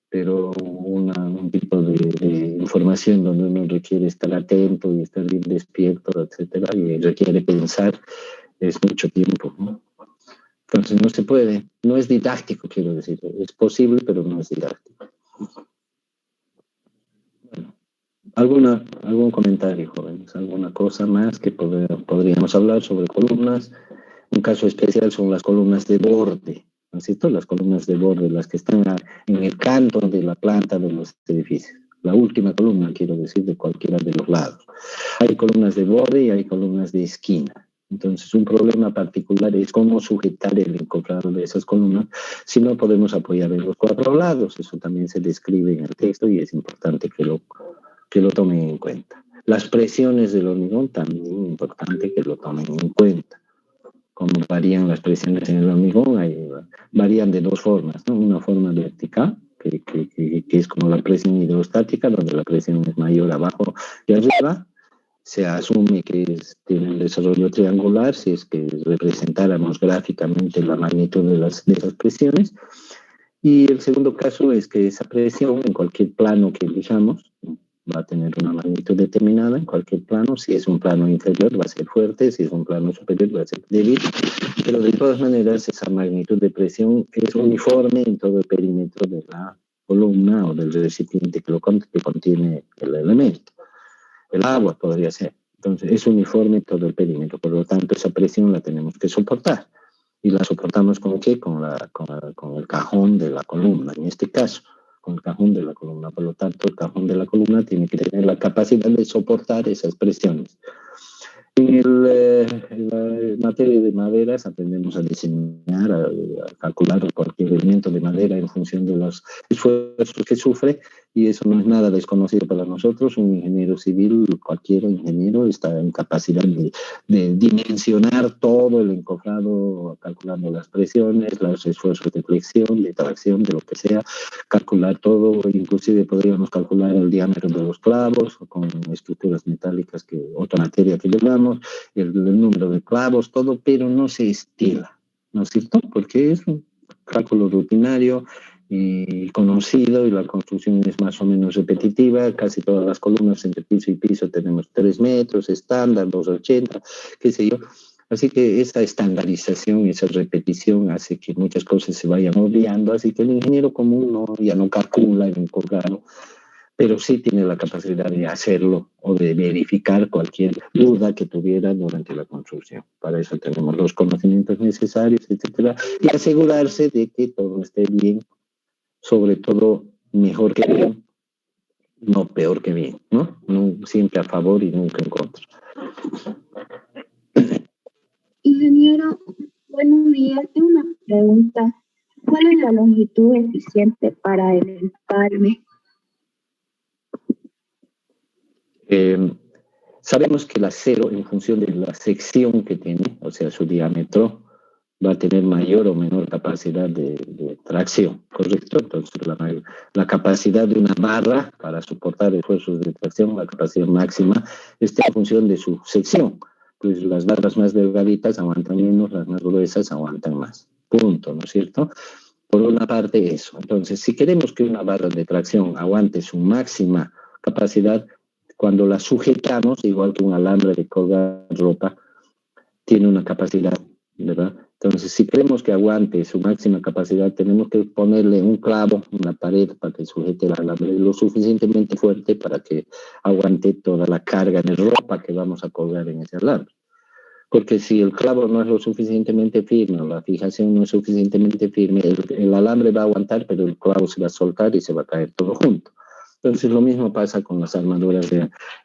Pero un tipo de información donde uno requiere estar atento y estar bien despierto, etcétera, y requiere pensar, es mucho tiempo, ¿no? Entonces no se puede, no es didáctico, quiero decir, es posible, pero no es didáctico. Bueno, ¿algún comentario, jóvenes? ¿Alguna cosa más que podríamos hablar sobre columnas? Un caso especial son las columnas de borde, ¿no es cierto? Las columnas de borde, las que están en el canto de la planta de los edificios. La última columna, quiero decir, de cualquiera de los lados. Hay columnas de borde y hay columnas de esquina. Entonces, un problema particular es cómo sujetar el encofrado de esas columnas si no podemos apoyar en los cuatro lados. Eso también se describe en el texto y es importante que lo tomen en cuenta. Las presiones del hormigón también es importante que lo tomen en cuenta. Como varían las presiones en el hormigón, varían de dos formas, ¿no? Una forma vertical, que es como la presión hidrostática, donde la presión es mayor abajo y arriba. Se asume que tiene un desarrollo triangular, si es que representáramos gráficamente la magnitud de esas presiones. Y el segundo caso es que esa presión, en cualquier plano que elijamos, va a tener una magnitud determinada en cualquier plano. Si es un plano inferior va a ser fuerte, si es un plano superior va a ser débil, pero de todas maneras esa magnitud de presión es uniforme en todo el perímetro de la columna o del recipiente que contiene el elemento. El agua podría ser. Entonces es uniforme en todo el perímetro, por lo tanto esa presión la tenemos que soportar. ¿Y la soportamos con qué? Con el cajón de la columna, en este caso, con el cajón de la columna. Por lo tanto, el cajón de la columna tiene que tener la capacidad de soportar esas presiones. En la materia de maderas aprendemos a diseñar, a calcular cualquier elemento de madera en función de los esfuerzos que sufre, y eso no es nada desconocido para nosotros. Un ingeniero civil, cualquier ingeniero, está en capacidad de dimensionar todo el encofrado, calculando las presiones, los esfuerzos de flexión, de tracción, de lo que sea, calcular todo. Inclusive podríamos calcular el diámetro de los clavos con estructuras metálicas, otra materia que llevamos, el número de clavos, todo, pero no se estila, ¿no es cierto? Porque es un cálculo rutinario y conocido, y la construcción es más o menos repetitiva. Casi todas las columnas entre piso y piso tenemos 3 metros, estándar, 2,80, qué sé yo. Así que esa estandarización, esa repetición hace que muchas cosas se vayan obviando, así que el ingeniero común ya no calcula en un cuadrado, pero sí tiene la capacidad de hacerlo o de verificar cualquier duda que tuviera durante la construcción. Para eso tenemos los conocimientos necesarios, etcétera, y asegurarse de que todo esté bien, sobre todo mejor que bien, no peor que bien, ¿no? Siempre a favor y nunca en contra. Ingeniero, buenos días. Tengo una pregunta. ¿Cuál es la longitud eficiente para el empalme? Sabemos que el acero, en función de la sección que tiene, o sea, su diámetro, va a tener mayor o menor capacidad de tracción, ¿correcto? Entonces, la capacidad de una barra para soportar esfuerzos de tracción, la capacidad máxima, está en función de su sección. Pues las barras más delgaditas aguantan menos, las más gruesas aguantan más. Punto, ¿no es cierto? Por una parte eso. Entonces, si queremos que una barra de tracción aguante su máxima capacidad, cuando la sujetamos, igual que un alambre de colgar ropa, tiene una capacidad, ¿verdad? Entonces, si queremos que aguante su máxima capacidad, tenemos que ponerle un clavo, una pared, para que sujete el alambre lo suficientemente fuerte para que aguante toda la carga de ropa que vamos a colgar en ese alambre. Porque si el clavo no es lo suficientemente firme, o la fijación no es suficientemente firme, el alambre va a aguantar, pero el clavo se va a soltar y se va a caer todo junto. Entonces lo mismo pasa con las armaduras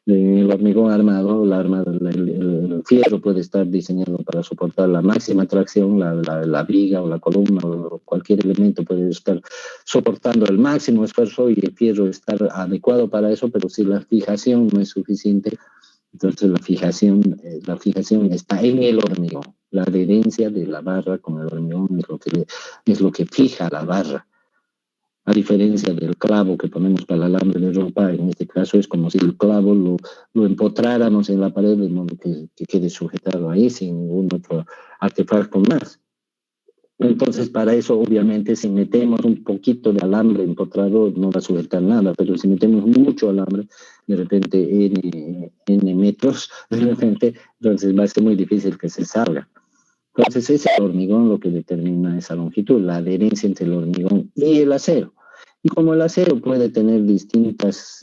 del hormigón armado. El fierro puede estar diseñado para soportar la máxima tracción, la viga o la columna o cualquier elemento puede estar soportando el máximo esfuerzo y el fierro estar adecuado para eso, pero si la fijación no es suficiente, entonces la fijación está en el hormigón. La adherencia de la barra con el hormigón es lo que fija la barra. A diferencia del clavo que ponemos para el alambre de ropa, en este caso es como si el clavo lo empotráramos en la pared de modo que quede sujetado ahí sin ningún otro artefacto más. Entonces, para eso, obviamente, si metemos un poquito de alambre empotrado, no va a sujetar nada, pero si metemos mucho alambre, de repente N metros, de repente, entonces va a ser muy difícil que se salga. Entonces, es el hormigón lo que determina esa longitud, la adherencia entre el hormigón y el acero. Y como el acero puede tener distintos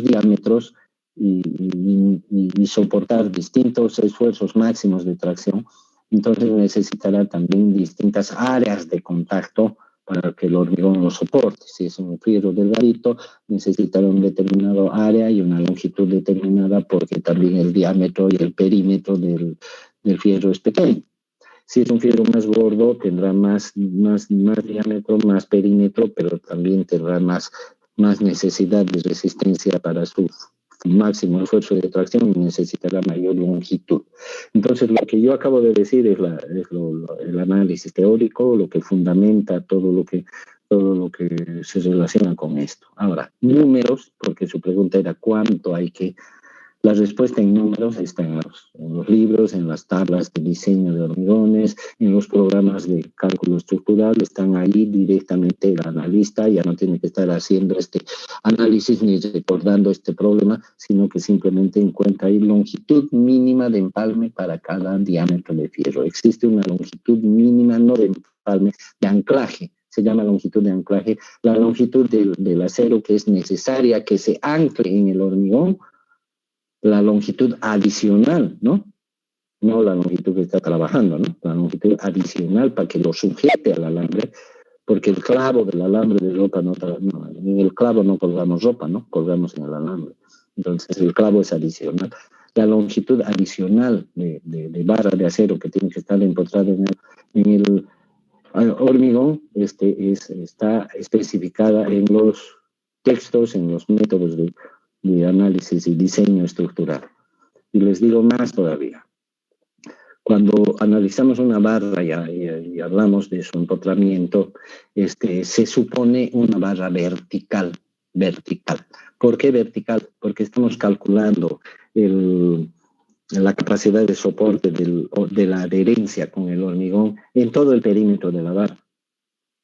diámetros y soportar distintos esfuerzos máximos de tracción, entonces necesitará también distintas áreas de contacto para que el hormigón lo soporte. Si es un fierro delgadito, necesitará un determinado área y una longitud determinada porque también el diámetro y el perímetro del fierro es pequeño. Si es un fierro más gordo, tendrá más diámetro, más perímetro, pero también tendrá más necesidad de resistencia para su máximo esfuerzo de tracción y necesitará mayor longitud. Entonces, lo que yo acabo de decir es el análisis teórico, lo que fundamenta todo lo que se relaciona con esto. Ahora, números, porque su pregunta era cuánto hay que... La respuesta en números está en los libros, en las tablas de diseño de hormigones, en los programas de cálculo estructural, están ahí directamente el analista, ya no tiene que estar haciendo este análisis ni recordando este problema, sino que simplemente encuentra ahí longitud mínima de empalme para cada diámetro de fierro. Existe una longitud mínima, no de empalme, de anclaje. Se llama longitud de anclaje, la longitud del acero que es necesaria que se ancle en el hormigón, la longitud adicional, ¿no? No la longitud que está trabajando, ¿no? La longitud adicional para que lo sujete al alambre, porque el clavo del alambre de ropa en el clavo no colgamos ropa, ¿no? Colgamos en el alambre. Entonces el clavo es adicional. La longitud adicional de barra de acero que tiene que estar empotrada en el hormigón está especificada en los textos, en los métodos de análisis y diseño estructural. Y les digo más todavía. Cuando analizamos una barra y hablamos de su empotramiento, se supone una barra vertical. ¿Por qué vertical? Porque estamos calculando la capacidad de soporte de la adherencia con el hormigón en todo el perímetro de la barra.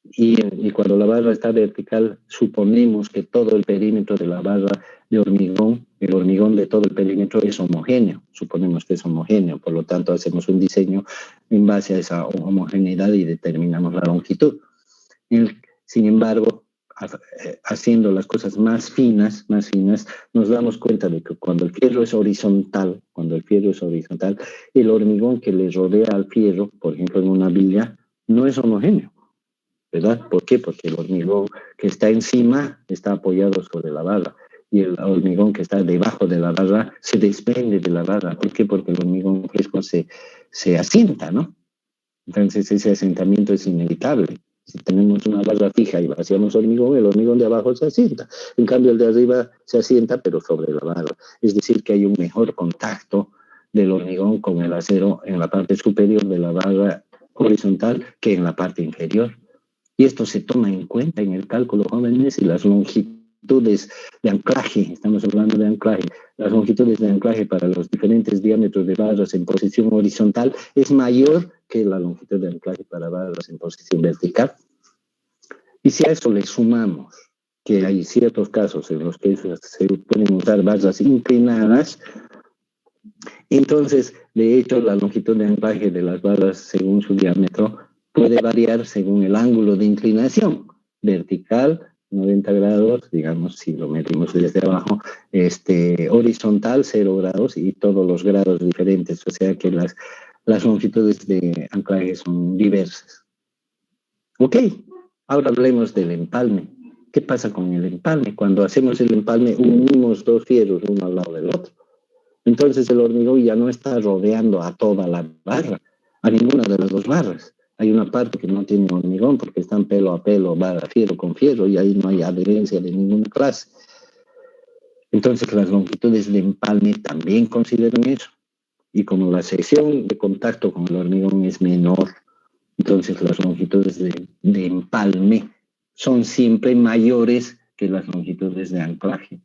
Y cuando la barra está vertical, suponemos que todo el perímetro de la barra de hormigón, el hormigón de todo el perímetro es homogéneo. Suponemos que es homogéneo, por lo tanto hacemos un diseño en base a esa homogeneidad y determinamos la longitud. Sin embargo, haciendo las cosas más finas, nos damos cuenta de que cuando el fierro es horizontal, el hormigón que le rodea al fierro, por ejemplo en una villa, no es homogéneo. ¿Verdad? ¿Por qué? Porque el hormigón que está encima está apoyado sobre la barra y el hormigón que está debajo de la barra se desprende de la barra. ¿Por qué? Porque el hormigón fresco se asienta, ¿no? Entonces ese asentamiento es inevitable. Si tenemos una barra fija y vaciamos hormigón, el hormigón de abajo se asienta. En cambio el de arriba se asienta pero sobre la barra. Es decir, que hay un mejor contacto del hormigón con el acero en la parte superior de la barra horizontal que en la parte inferior. Y esto se toma en cuenta en el cálculo, jóvenes, y las longitudes de anclaje, estamos hablando de anclaje, las longitudes de anclaje para los diferentes diámetros de barras en posición horizontal es mayor que la longitud de anclaje para barras en posición vertical. Y si a eso le sumamos que hay ciertos casos en los que se pueden usar barras inclinadas, entonces, de hecho, la longitud de anclaje de las barras según su diámetro puede variar según el ángulo de inclinación. Vertical, 90 grados, digamos, si lo medimos desde abajo, horizontal, 0 grados y todos los grados diferentes, o sea que las longitudes de anclaje son diversas. Ok, ahora hablemos del empalme. ¿Qué pasa con el empalme? Cuando hacemos el empalme, unimos dos fierros uno al lado del otro. Entonces el hormigón ya no está rodeando a toda la barra, a ninguna de las dos barras. Hay una parte que no tiene hormigón porque están pelo a pelo, barra, fierro con fierro, y ahí no hay adherencia de ninguna clase. Entonces las longitudes de empalme también consideran eso. Y como la sección de contacto con el hormigón es menor, entonces las longitudes de empalme son siempre mayores que las longitudes de anclaje.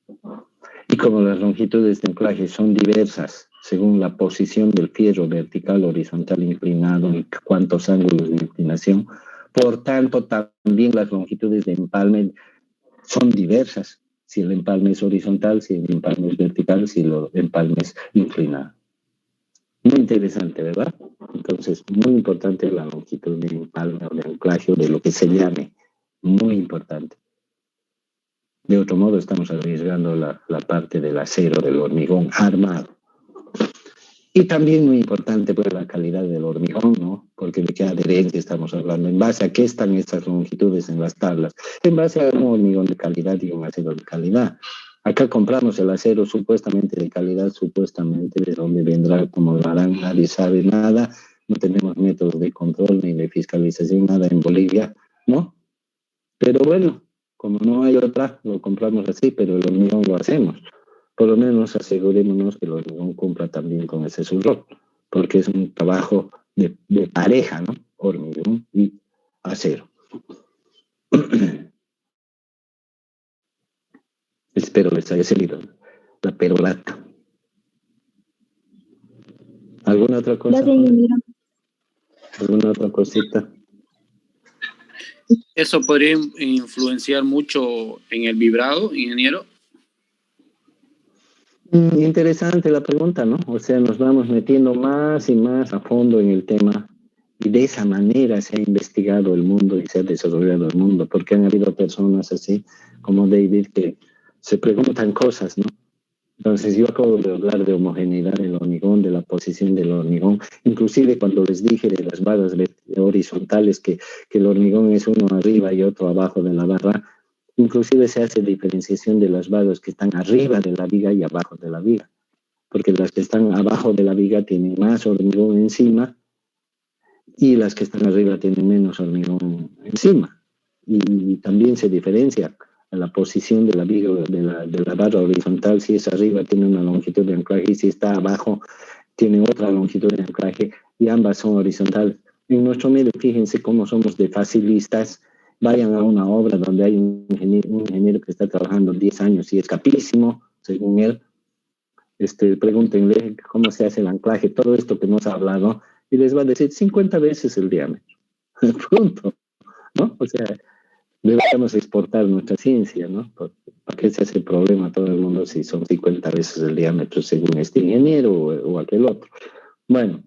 Y como las longitudes de anclaje son diversas según la posición del fierro vertical, horizontal, inclinado y cuántos ángulos de inclinación, por tanto también las longitudes de empalme son diversas. Si el empalme es horizontal, si el empalme es vertical, si el empalme es inclinado. Muy interesante, ¿verdad? Entonces, muy importante la longitud de empalme o de anclaje o de lo que se llame. Muy importante. De otro modo, estamos arriesgando la parte del acero, del hormigón armado. Y también muy importante, pues, la calidad del hormigón, ¿no? Porque de qué adherencia estamos hablando. ¿En base a qué están estas longitudes en las tablas? En base a un hormigón de calidad y un acero de calidad. Acá compramos el acero supuestamente de calidad, supuestamente de dónde vendrá, cómo lo harán, nadie sabe nada. No tenemos métodos de control ni de fiscalización, nada en Bolivia, ¿no? Pero bueno, como no hay otra, lo compramos así, pero el hormigón lo hacemos. Por lo menos asegurémonos que el hormigón cumpla también con ese su rol, porque es un trabajo de pareja, ¿no? Hormigón y acero. Espero les haya servido la perolata. ¿Alguna otra cosa? ¿Alguna otra cosita? ¿Eso podría influenciar mucho en el vibrado, ingeniero? Interesante la pregunta, ¿no? O sea, nos vamos metiendo más y más a fondo en el tema y de esa manera se ha investigado el mundo y se ha desarrollado el mundo, porque han habido personas así como David que se preguntan cosas, ¿no? Entonces yo acabo de hablar de homogeneidad del hormigón, de la posición del hormigón, inclusive cuando les dije de las barras horizontales que el hormigón es uno arriba y otro abajo de la barra, inclusive se hace diferenciación de las barras que están arriba de la viga y abajo de la viga, porque las que están abajo de la viga tienen más hormigón encima y las que están arriba tienen menos hormigón encima. Y también se diferencia a la posición de la viga, de la barra horizontal. Si es arriba tiene una longitud de anclaje y si está abajo tiene otra longitud de anclaje y ambas son horizontales. En nuestro medio, fíjense cómo somos de facilistas. Vayan a una obra donde hay un ingeniero que está trabajando 10 años y es capísimo, según él. Pregúntenle cómo se hace el anclaje, todo esto que nos ha hablado, y les va a decir 50 veces el diámetro. Punto, ¿no? O sea, deberíamos exportar nuestra ciencia, ¿no? ¿Para qué se hace el problema a todo el mundo si son 50 veces el diámetro según este ingeniero o aquel otro? Bueno,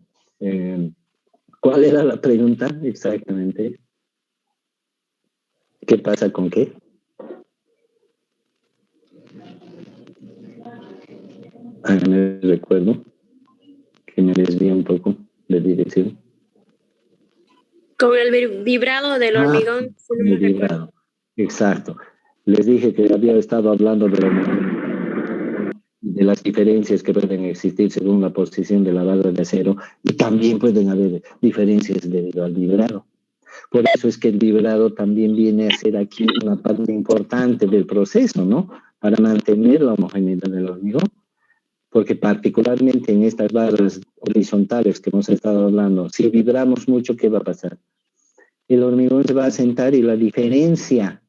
¿cuál era la pregunta exactamente? ¿Qué pasa con qué? Me recuerdo que me desvié un poco de dirección. Con el vibrado del hormigón. Con el vibrado, exacto. Les dije que había estado hablando de las diferencias que pueden existir según la posición de la barra de acero y también pueden haber diferencias debido al vibrado. Por eso es que el vibrado también viene a ser aquí una parte importante del proceso, ¿no? Para mantener la homogeneidad del hormigón. Porque particularmente en estas barras horizontales que hemos estado hablando, si vibramos mucho, ¿qué va a pasar? El hormigón se va a sentar y la diferencia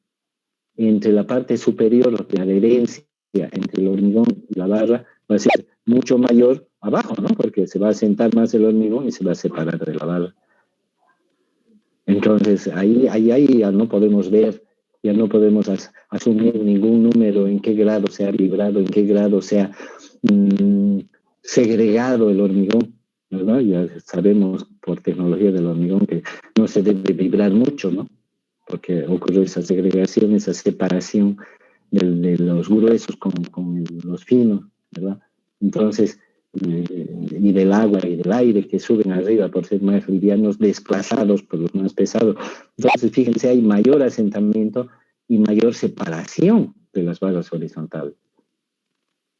entre la parte superior de adherencia entre el hormigón y la barra va a ser mucho mayor abajo, ¿no? Porque se va a sentar más el hormigón y se va a separar de la barra. Entonces, ahí ya no podemos ver, ya no podemos asumir ningún número en qué grado se ha vibrado, en qué grado se ha segregado el hormigón, ¿verdad? Ya sabemos por tecnología del hormigón que no se debe vibrar mucho, ¿no? Porque ocurre esa segregación, esa separación de los gruesos con los finos, ¿verdad? Entonces, y del agua y del aire que suben arriba por ser más livianos, desplazados por los más pesados. Entonces, fíjense, hay mayor asentamiento y mayor separación de las barras horizontales.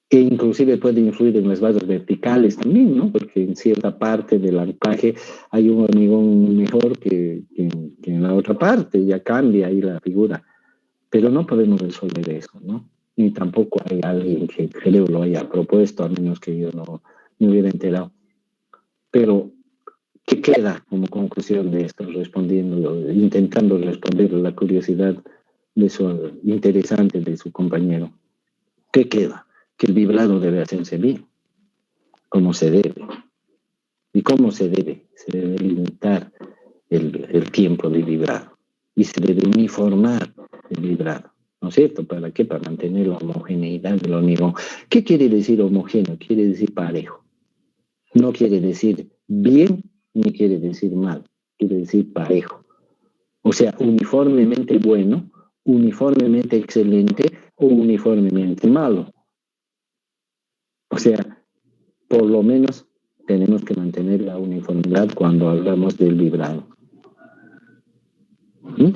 Que inclusive puede influir en las barras verticales también, ¿no? Porque en cierta parte del anclaje hay un hormigón mejor que en la otra parte, ya cambia ahí la figura. Pero no podemos resolver eso, ¿no? Ni tampoco hay alguien que creo lo haya propuesto, a menos que yo no me hubiera enterado. Pero, ¿qué queda como conclusión de esto? Intentando responder a la curiosidad interesante de su compañero. ¿Qué queda? Que el vibrado debe hacerse bien, como se debe. ¿Y cómo se debe? Se debe limitar el tiempo de vibrado y se debe uniformar el vibrado, ¿no es cierto? ¿Para qué? Para mantener la homogeneidad del hormigón. ¿Qué quiere decir homogéneo? Quiere decir parejo. No quiere decir bien ni quiere decir mal, quiere decir parejo. O sea, uniformemente bueno, uniformemente excelente o uniformemente malo. O sea, por lo menos tenemos que mantener la uniformidad cuando hablamos del vibrado. ¿Mm?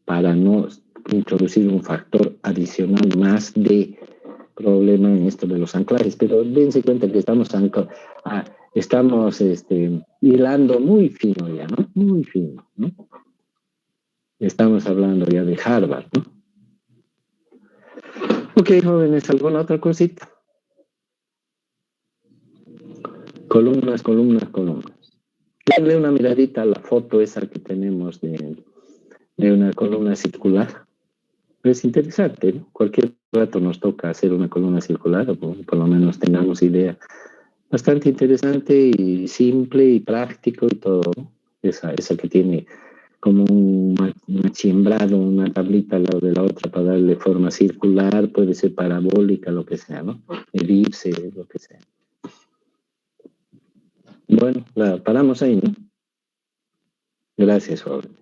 Para no introducir un factor adicional más de problema en esto de los anclajes. Pero dense cuenta que estamos hilando muy fino ya, ¿no? Muy fino, ¿no? Estamos hablando ya de Harvard, ¿no? Ok, jóvenes, ¿alguna otra cosita? Columnas. Denle una miradita a la foto esa que tenemos de una columna circular. Es interesante, ¿no? Cualquier rato nos toca hacer una columna circular, o por lo menos tengamos idea. Bastante interesante y simple y práctico y todo, ¿no? Esa que tiene como un machimbrado, una tablita al lado de la otra para darle forma circular, puede ser parabólica, lo que sea, ¿no? Elipse, lo que sea. Bueno, la paramos ahí, ¿no? Gracias, joven.